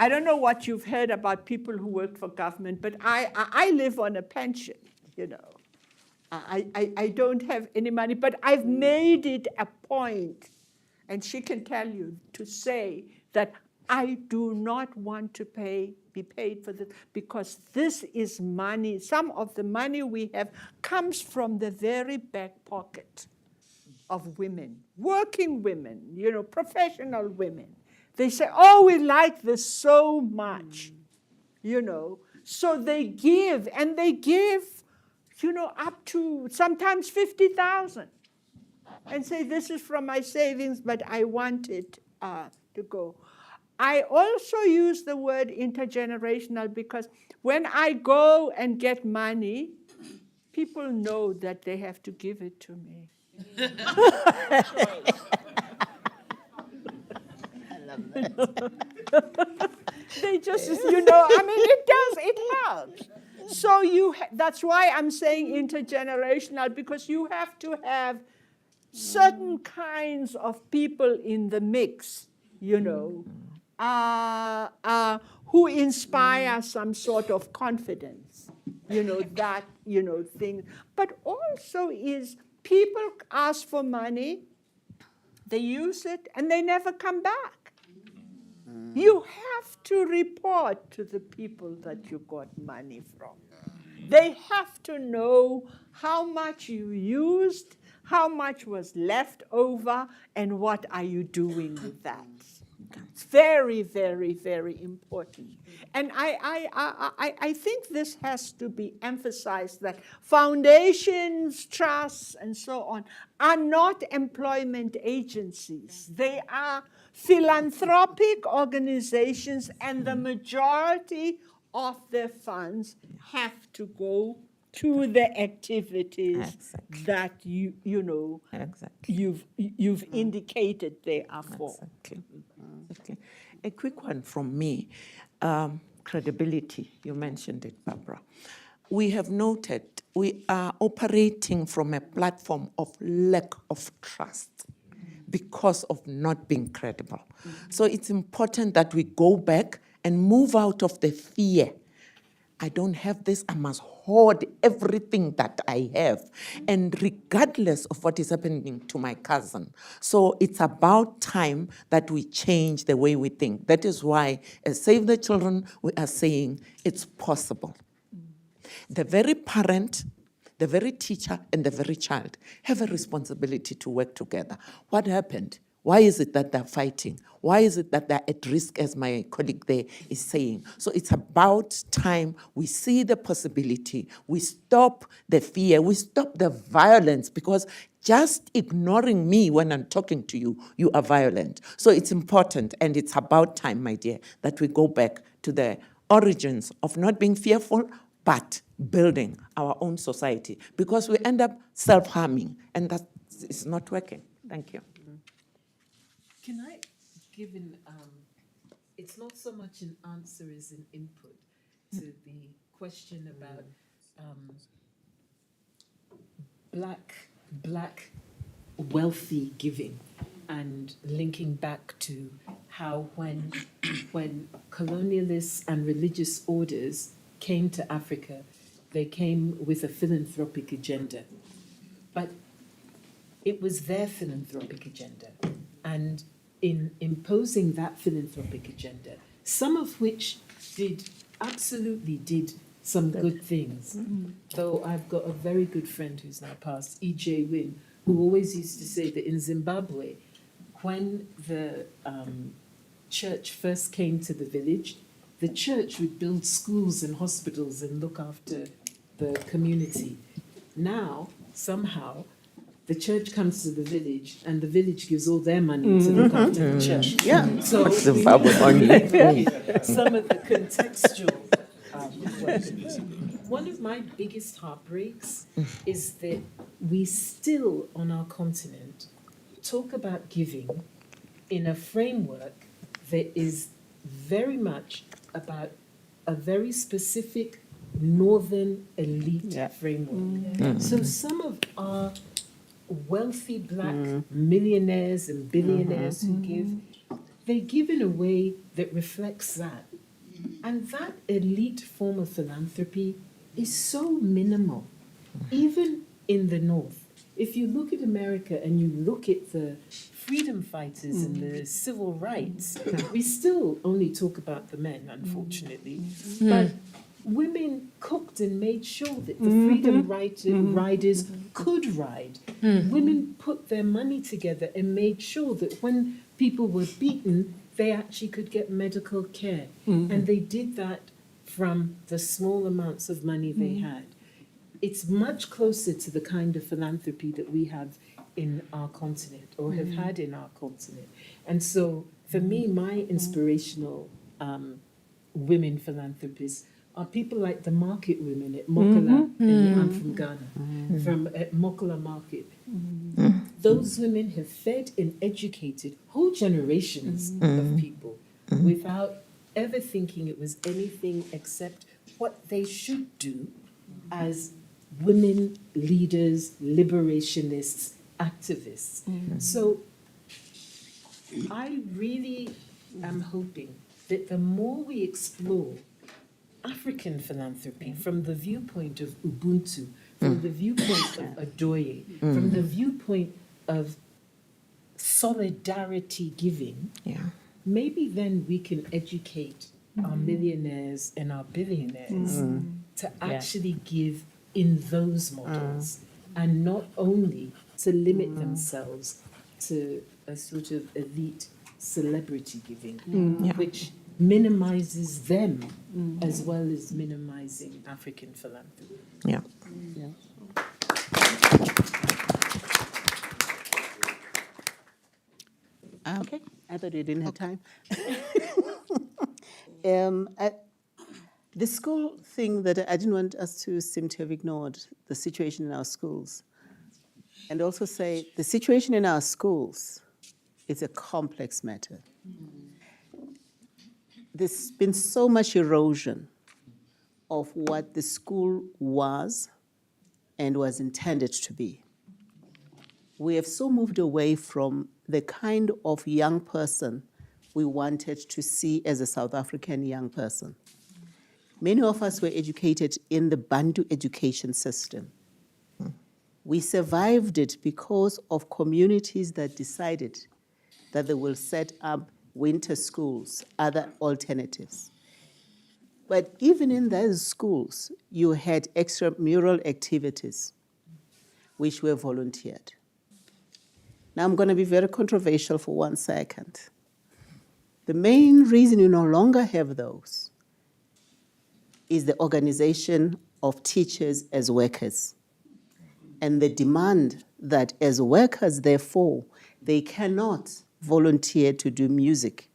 Speaker 3: I don't know what you've heard about people who work for government, but I live on a pension, I don't have any money, but I've made it a point, and she can tell you, to say that I do not want to be paid for this, because this is money. Some of the money we have comes from the very back pocket of women, working women, professional women. They say, oh, we like this so much, So they give, and they give, up to sometimes 50,000, and say, this is from my savings, but I want it to go. I also use the word intergenerational because when I go and get money, people know that they have to give it to me. They just, it helps. So that's why I'm saying intergenerational, because you have to have certain kinds of people in the mix, who inspire some sort of confidence, that, thing. But also is people ask for money, they use it, and they never come back. You have to report to the people that you got money from. They have to know how much you used, how much was left over, and what are you doing with that. It's very, very, very important. And I think this has to be emphasized, that foundations, trusts, and so on are not employment agencies. They are philanthropic organizations, and the majority of their funds have to go to the activities that you've indicated they are for.
Speaker 8: Okay. A quick one from me. Credibility, you mentioned it, Barbara. We have noted we are operating from a platform of lack of trust because of not being credible. So it's important that we go back and move out of the fear. I don't have this, I must hoard everything that I have, and regardless of what is happening to my cousin. So it's about time that we change the way we think. That is why, as Save the Children, we are saying it's possible. The very parent, the very teacher, and the very child have a responsibility to work together. What happened? Why is it that they're fighting? Why is it that they're at risk, as my colleague there is saying? So it's about time we see the possibility, we stop the fear, we stop the violence, because just ignoring me when I'm talking to you, you are violent. So it's important, and it's about time, my dear, that we go back to the origins of not being fearful, but building our own society, because we end up self-harming, and that is not working. Thank you.
Speaker 6: Can I give an, it's not so much an answer as an input to the question about black wealthy giving, and linking back to how when colonialists and religious orders came to Africa, they came with a philanthropic agenda. But it was their philanthropic agenda. And in imposing that philanthropic agenda, some of which absolutely did some good things. Though I've got a very good friend who's now passed, E.J. Wynne, who always used to say that in Zimbabwe, when the church first came to the village, the church would build schools and hospitals and look after the community. Now, somehow, the church comes to the village and the village gives all their money to look after the church.
Speaker 7: Yeah.
Speaker 6: So
Speaker 8: Zimbabwe only.
Speaker 6: some of the contextual weapons. One of my biggest heartbreaks is that we still, on our continent, talk about giving in a framework that is very much about a very specific northern elite framework. So some of our wealthy black millionaires and billionaires who give, they give in a way that reflects that. And that elite form of philanthropy is so minimal, even in the North. If you look at America and you look at the freedom fighters and the civil rights, we still only talk about the men, unfortunately. But women cooked and made sure that the freedom riders could ride. Women put their money together and made sure that when people were beaten, they actually could get medical care. And they did that from the small amounts of money they had. It's much closer to the kind of philanthropy that we have in our continent or have had in our continent. And so for me, my inspirational women philanthropists are people like the market women at Mokola, and I'm from Ghana, from at Mokola Market. Those women have fed and educated whole generations of people without ever thinking it was anything except what they should do as women leaders, liberationists, activists. So I really am hoping that the more we explore African philanthropy from the viewpoint of Ubuntu, from the viewpoint of Adoye, from the viewpoint of solidarity giving, maybe then we can educate our millionaires and our billionaires to actually give in those models and not only to limit themselves to a sort of elite celebrity giving, which minimizes them as well as minimizing African philanthropy.
Speaker 8: Yeah.
Speaker 7: Okay, I thought you didn't have time. The school thing that I didn't want us to seem to have ignored, the situation in our schools. And also say the situation in our schools is a complex matter. There's been so much erosion of what the school was and was intended to be. We have so moved away from the kind of young person we wanted to see as a South African young person. Many of us were educated in the Bantu education system. We survived it because of communities that decided that they will set up winter schools, other alternatives. But even in those schools, you had extramural activities which were volunteered. Now I'm going to be very controversial for 1 second. The main reason you no longer have those is the organization of teachers as workers and the demand that as workers, therefore, they cannot volunteer to do music,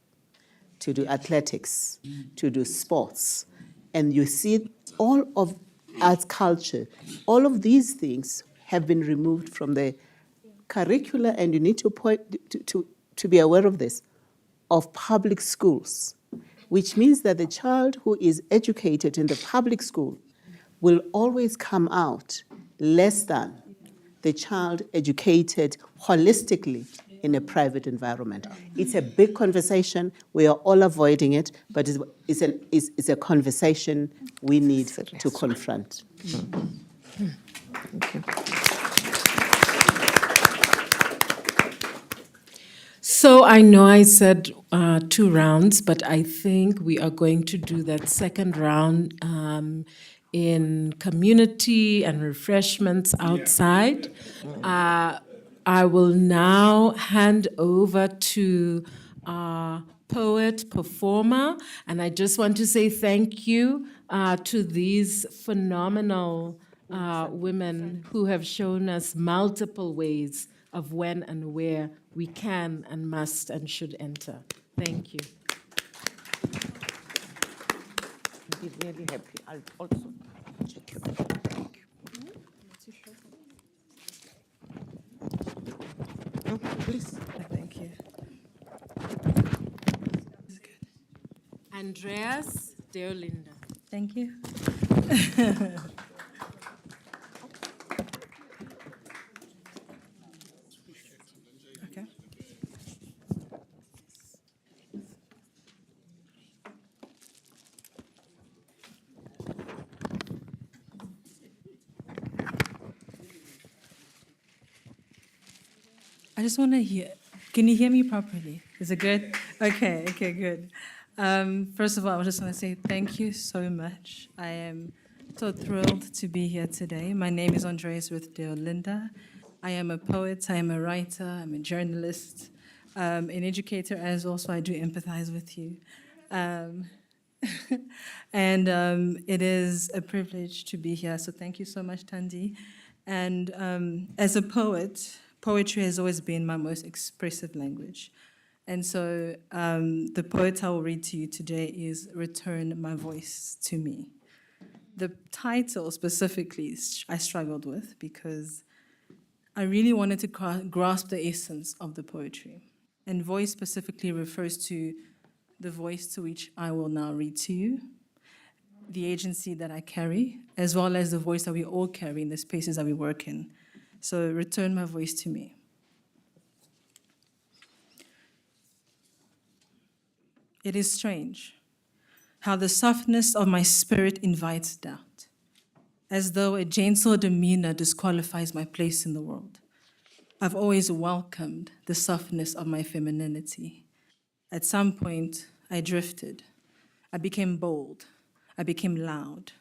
Speaker 7: to do athletics, to do sports. And you see all of arts culture, all of these things have been removed from the curricula, and you need to be aware of this, of public schools, which means that the child who is educated in the public school will always come out less than the child educated holistically in a private environment. It's a big conversation. We are all avoiding it, but it's a conversation we need to confront.
Speaker 8: Thank you.
Speaker 1: So I know I said 2 rounds, but I think we are going to do that second round in community and refreshments outside. I will now hand over to our poet performer, and I just want to say thank you to these phenomenal women who have shown us multiple ways of when and where we can and must and should enter. Thank you.
Speaker 8: I'll be really happy. I'll also check you. No, please.
Speaker 10: Thank you.
Speaker 1: Andreas Deolinda.
Speaker 10: Thank you. Okay. I just want to hear. Can you hear me properly? Is it good? Okay, good. First of all, I just want to say thank you so much. I am so thrilled to be here today. My name is Andreas Ruth Deolinda. I am a poet, I am a writer, I'm a journalist, an educator, as also I do empathize with you. And it is a privilege to be here, so thank you so much, Thandi. And as a poet, poetry has always been my most expressive language. And so the poet I will read to you today is Return My Voice to Me. The title specifically I struggled with because I really wanted to grasp the essence of the poetry. And voice specifically refers to the voice to which I will now read to you, the agency that I carry, as well as the voice that we all carry in the spaces that we work in. So return my voice to me. It is strange how the softness of my spirit invites doubt, as though a gentle demeanor disqualifies my place in the world. I've always welcomed the softness of my femininity. At some point, I drifted. I became bold. I became loud.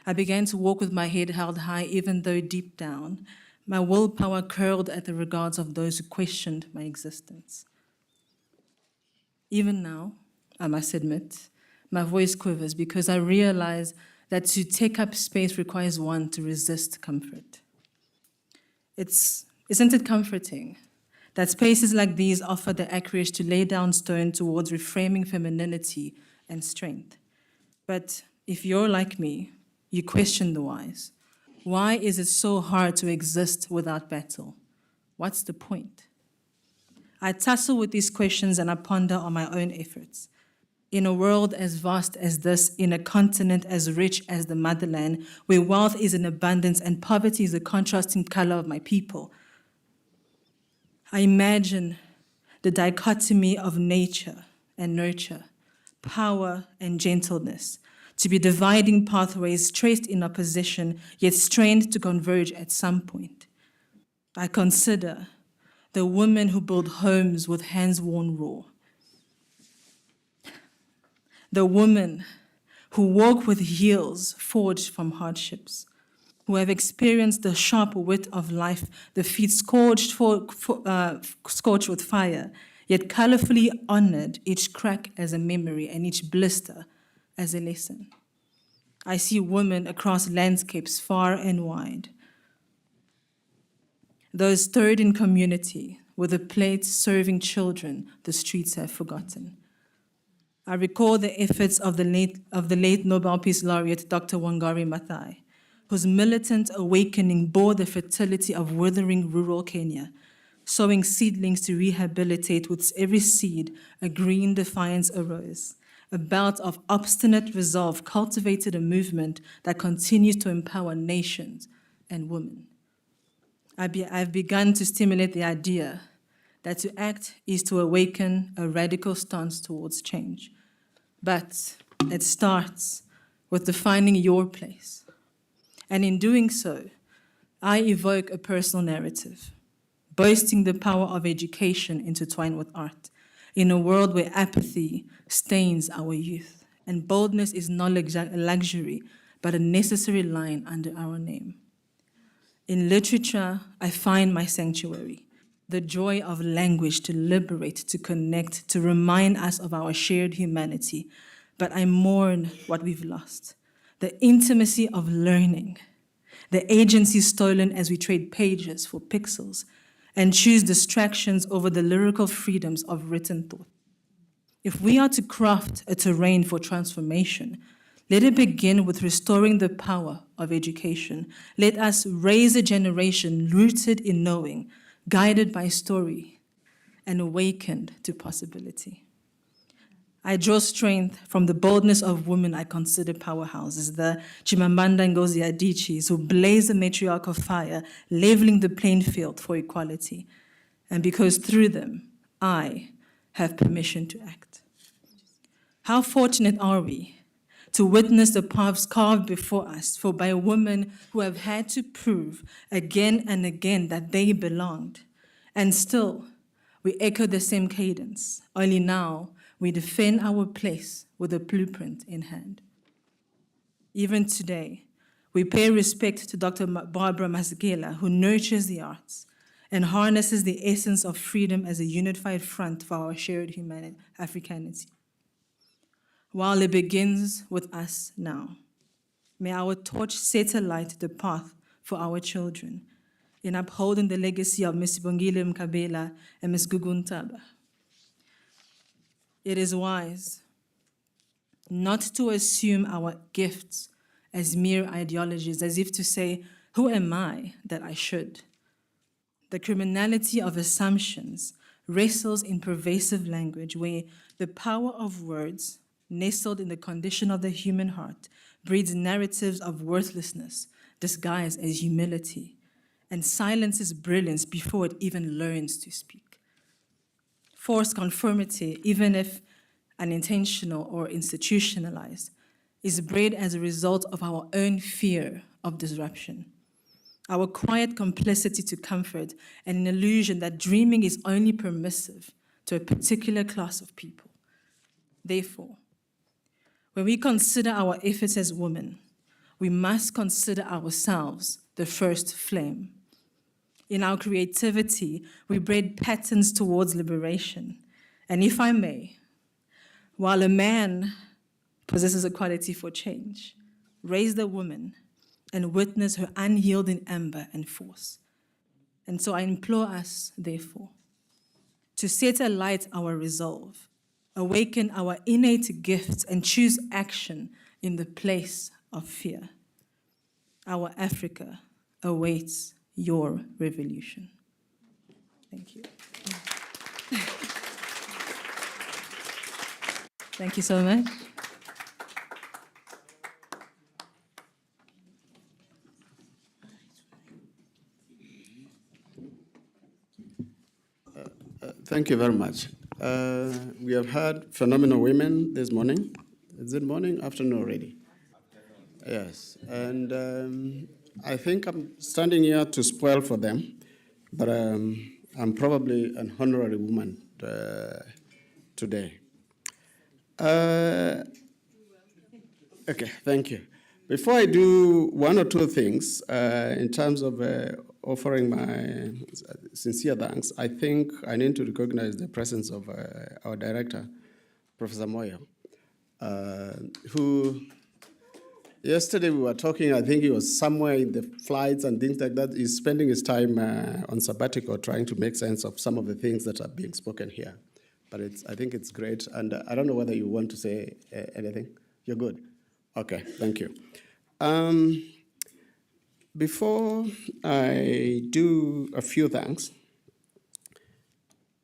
Speaker 10: I began to walk with my head held high, even though deep down, my willpower curled at the regards of those who questioned my existence. Even now, I must admit, my voice quivers because I realize that to take up space requires one to resist comfort. Isn't it comforting that spaces like these offer the courage to lay down stone towards reframing femininity and strength? But if you're like me, you question the whys. Why is it so hard to exist without battle? What's the point? I tussle with these questions and I ponder on my own efforts. In a world as vast as this, in a continent as rich as the motherland, where wealth is in abundance and poverty is the contrasting color of my people, I imagine the dichotomy of nature and nurture, power and gentleness, to be dividing pathways traced in opposition, yet strained to converge at some point. I consider the women who build homes with hands worn raw, the women who walk with heels forged from hardships, who have experienced the sharp wit of life, the feet scorched with fire, yet colorfully honored each crack as a memory and each blister as a lesson. I see women across landscapes far and wide, those stirred in community with a plate serving children the streets have forgotten. I recall the efforts of the late Nobel Peace Laureate Dr. Wangari Maathai, whose militant awakening bore the fertility of withering rural Kenya, sowing seedlings to rehabilitate with every seed a green defiance arose. A belt of obstinate resolve cultivated a movement that continues to empower nations and women. I've begun to stimulate the idea that to act is to awaken a radical stance towards change. But it starts with defining your place. And in doing so, I evoke a personal narrative, boasting the power of education intertwined with art, in a world where apathy stains our youth, and boldness is not a luxury, but a necessary line under our name. In literature, I find my sanctuary, the joy of language to liberate, to connect, to remind us of our shared humanity. But I mourn what we've lost, the intimacy of learning, the agency stolen as we trade pages for pixels and choose distractions over the lyrical freedoms of written thought. If we are to craft a terrain for transformation, let it begin with restoring the power of education. Let us raise a generation rooted in knowing, guided by story, and awakened to possibility. I draw strength from the boldness of women I consider powerhouses, the Chimamanda Ngozi Adichis, who blaze the matriarchal fire, leveling the playing field for equality. And because through them, I have permission to act. How fortunate are we to witness the paths carved before us, for by women who have had to prove again and again that they belonged. And still, we echo the same cadence, only now we defend our place with a blueprint in hand. Even today, we pay respect to Dr. Barbara Masekela, who nurtures the arts and harnesses the essence of freedom as a unified front for our shared Africanity. While it begins with us now, may our torch set alight the path for our children in upholding the legacy of Ms. Bongile Mkabela and Ms. Guguntaba. It is wise not to assume our gifts as mere ideologies, as if to say, who am I that I should? The criminality of assumptions wrestles in pervasive language where the power of words, nestled in the condition of the human heart, breeds narratives of worthlessness disguised as humility and silences brilliance before it even learns to speak. Forced conformity, even if unintentional or institutionalized, is bred as a result of our own fear of disruption, our quiet complicity to comfort, and an illusion that dreaming is only permissive to a particular class of people. Therefore, when we consider our efforts as women, we must consider ourselves the first flame. In our creativity, we bred patterns towards liberation. And if I may, while a man possesses a quality for change, raise the woman and witness her unyielding amber and force. And so I implore us, therefore, to set alight our resolve, awaken our innate gifts, and choose action in the place of fear. Our Africa awaits your revolution. Thank you. Thank you so much.
Speaker 11: Thank you very much. We have had phenomenal women this morning. Is it morning, afternoon already? Yes, and I think I'm standing here to spoil for them, but I'm probably an honorary woman today. Okay, thank you. Before I do one or two things, in terms of offering my sincere thanks, I think I need to recognize the presence of our director, Professor Moyo, who yesterday we were talking, I think he was somewhere in the flights and things like that. He's spending his time on sabbatical trying to make sense of some of the things that are being spoken here. But I think it's great, and I don't know whether you want to say anything. You're good? Okay, thank you. Before I do a few thanks,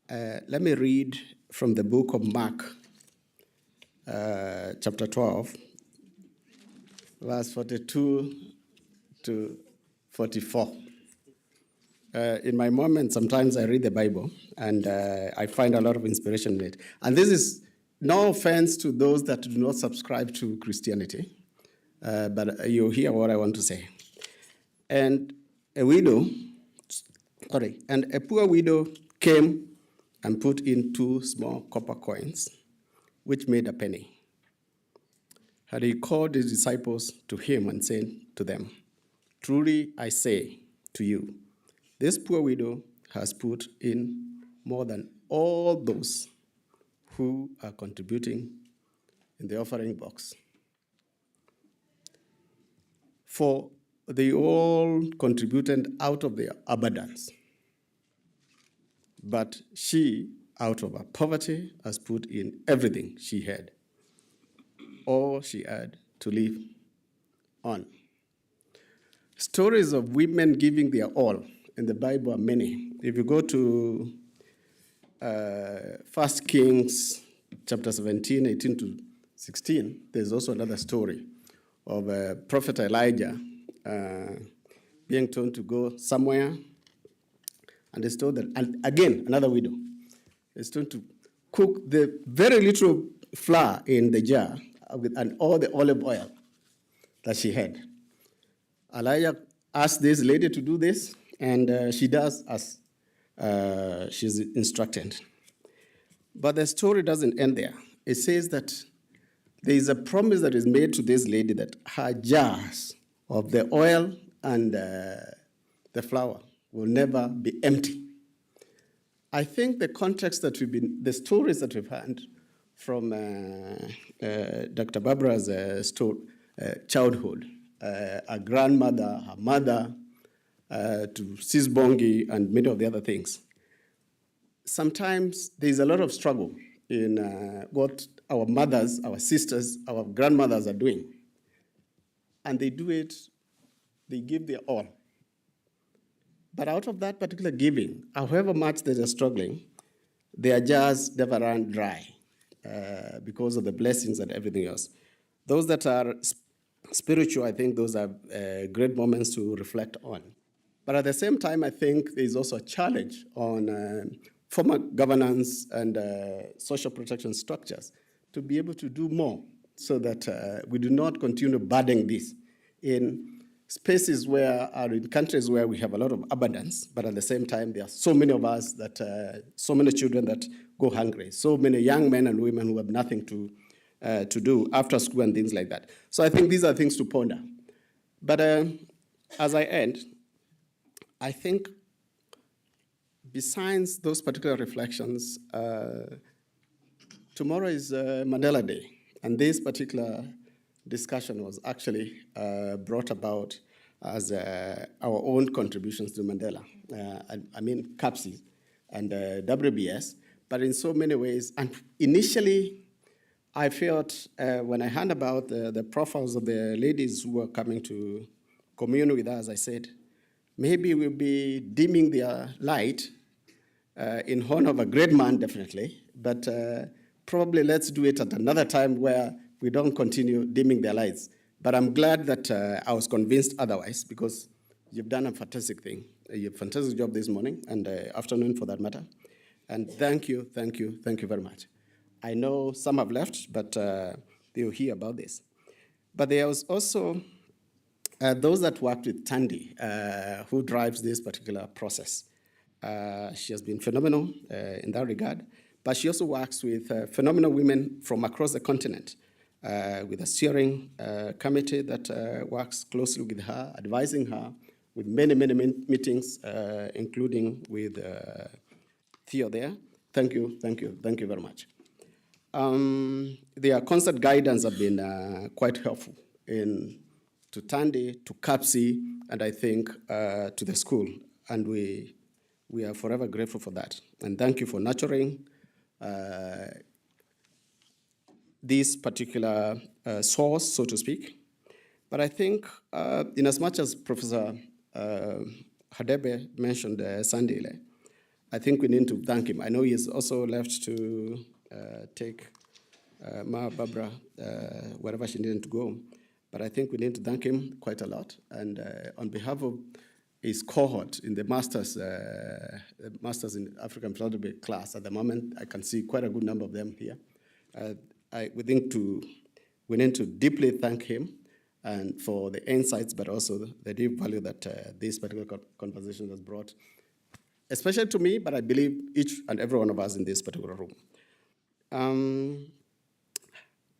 Speaker 11: let me read from the book of Mark, chapter 12, verse 42 to 44. In my moments, sometimes I read the Bible, and I find a lot of inspiration in it. And this is no offense to those that do not subscribe to Christianity, but you hear what I want to say. And a poor widow came and put in 2 small copper coins, which made a penny. And he called his disciples to him and said to them, "Truly I say to you, this poor widow has put in more than all those who are contributing in the offering box. For they all contributed out of their abundance, but she, out of her poverty, has put in everything she had, all she had to live on. Stories of women giving their all in the Bible are many. If you go to 1 Kings chapter 17, 18 to 16, there's also another story of Prophet Elijah being told to go somewhere, and he's told that, and again, another widow, is told to cook the very little flour in the jar and all the olive oil that she had. Elijah asked this lady to do this, and she does as she's instructed. But the story doesn't end there. It says that there is a promise that is made to this lady that her jars of the oil and the flour will never be empty. I think the context that the stories that we've heard from Dr. Barbara's childhood, her grandmother, her mother, to Sisbongi and many of the other things, sometimes there's a lot of struggle in what our mothers, our sisters, our grandmothers are doing. And they do it, they give their all. But out of that particular giving, however much they are struggling, their jars never run dry because of the blessings and everything else. Those that are spiritual, I think those are great moments to reflect on. But at the same time, I think there's also a challenge on formal governance and social protection structures to be able to do more so that we do not continue burdening this in spaces where are in countries where we have a lot of abundance, but at the same time, there are so many of us that, so many children that go hungry, so many young men and women who have nothing to do after school and things like that. So I think these are things to ponder. But as I end, I think besides those particular reflections, tomorrow is Mandela Day, and this particular discussion was actually brought about as our own contributions to Mandela. I mean, CAPSI and WBS, but in so many ways. And initially, I felt when I heard about the profiles of the ladies who were coming to commune with us, I said, maybe we'll be dimming their light in honor of a great man, definitely, but probably let's do it at another time where we don't continue dimming their lights. But I'm glad that I was convinced otherwise, because you've done a fantastic thing. You've a fantastic job this morning and afternoon for that matter. And thank you very much. I know some have left, but they'll hear about this. But there was also those that worked with Tandy, who drives this particular process. She has been phenomenal in that regard, but she also works with phenomenal women from across the continent, with a steering committee that works closely with her, advising her with many meetings, including with Theo there. Thank you very much. Their constant guidance have been quite helpful to Tandy, to CAPSI, and I think to the school. And we are forever grateful for that. And thank you for nurturing this particular source, so to speak. But I think in as much as Professor Hadebe mentioned Sandile, I think we need to thank him. I know he's also left to take Ma Barbara wherever she needed to go, but I think we need to thank him quite a lot. And on behalf of his cohort in the Masters in African Philanthropy class at the moment, I can see quite a good number of them here. We need to deeply thank him and for the insights, but also the deep value that this particular conversation has brought, especially to me, but I believe each and every one of us in this particular room.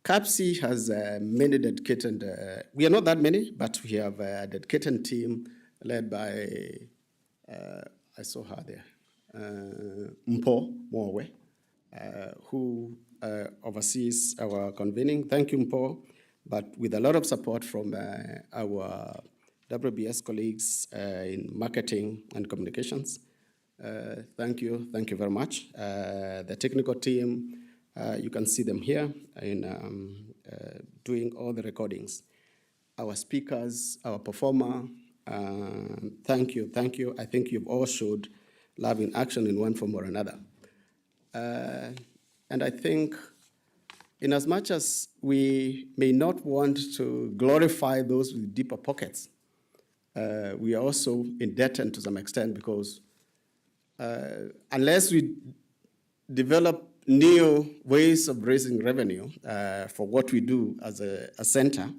Speaker 11: CAPSI has many dedicated, we are not that many, but we have a dedicated team led by, I saw her there, Mpo Mwowe, who oversees our convening. Thank you, Mpo, but with a lot of support from our WBS colleagues in marketing and communications. Thank you very much. The technical team, you can see them here in doing all the recordings. Our speakers, our performer, thank you. I think you've all showed love in action in one form or another. And I think in as much as we may not want to glorify those with deeper pockets, we are also indebted to some extent because unless we develop new ways of raising revenue for what we do as a center,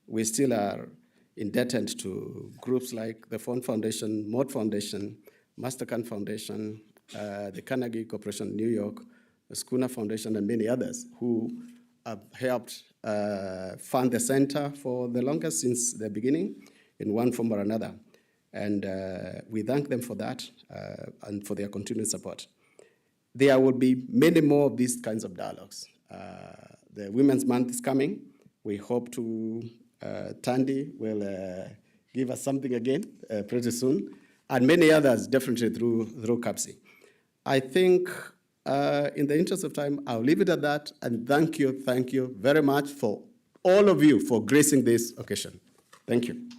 Speaker 11: we still are indebted to groups like the Fund Foundation, Mott Foundation, Mastercard Foundation, the Carnegie Corporation New York, the Schooner Foundation, and many others who have helped fund the center for the longest since the beginning in one form or another. And we thank them for that and for their continued support. There will be many more of these kinds of dialogues. The Women's Month is coming. We hope to, Tandy will give us something again pretty soon, and many others definitely through CAPSI. I think in the interest of time, I'll leave it at that, and thank you very much for all of you for gracing this occasion. Thank you.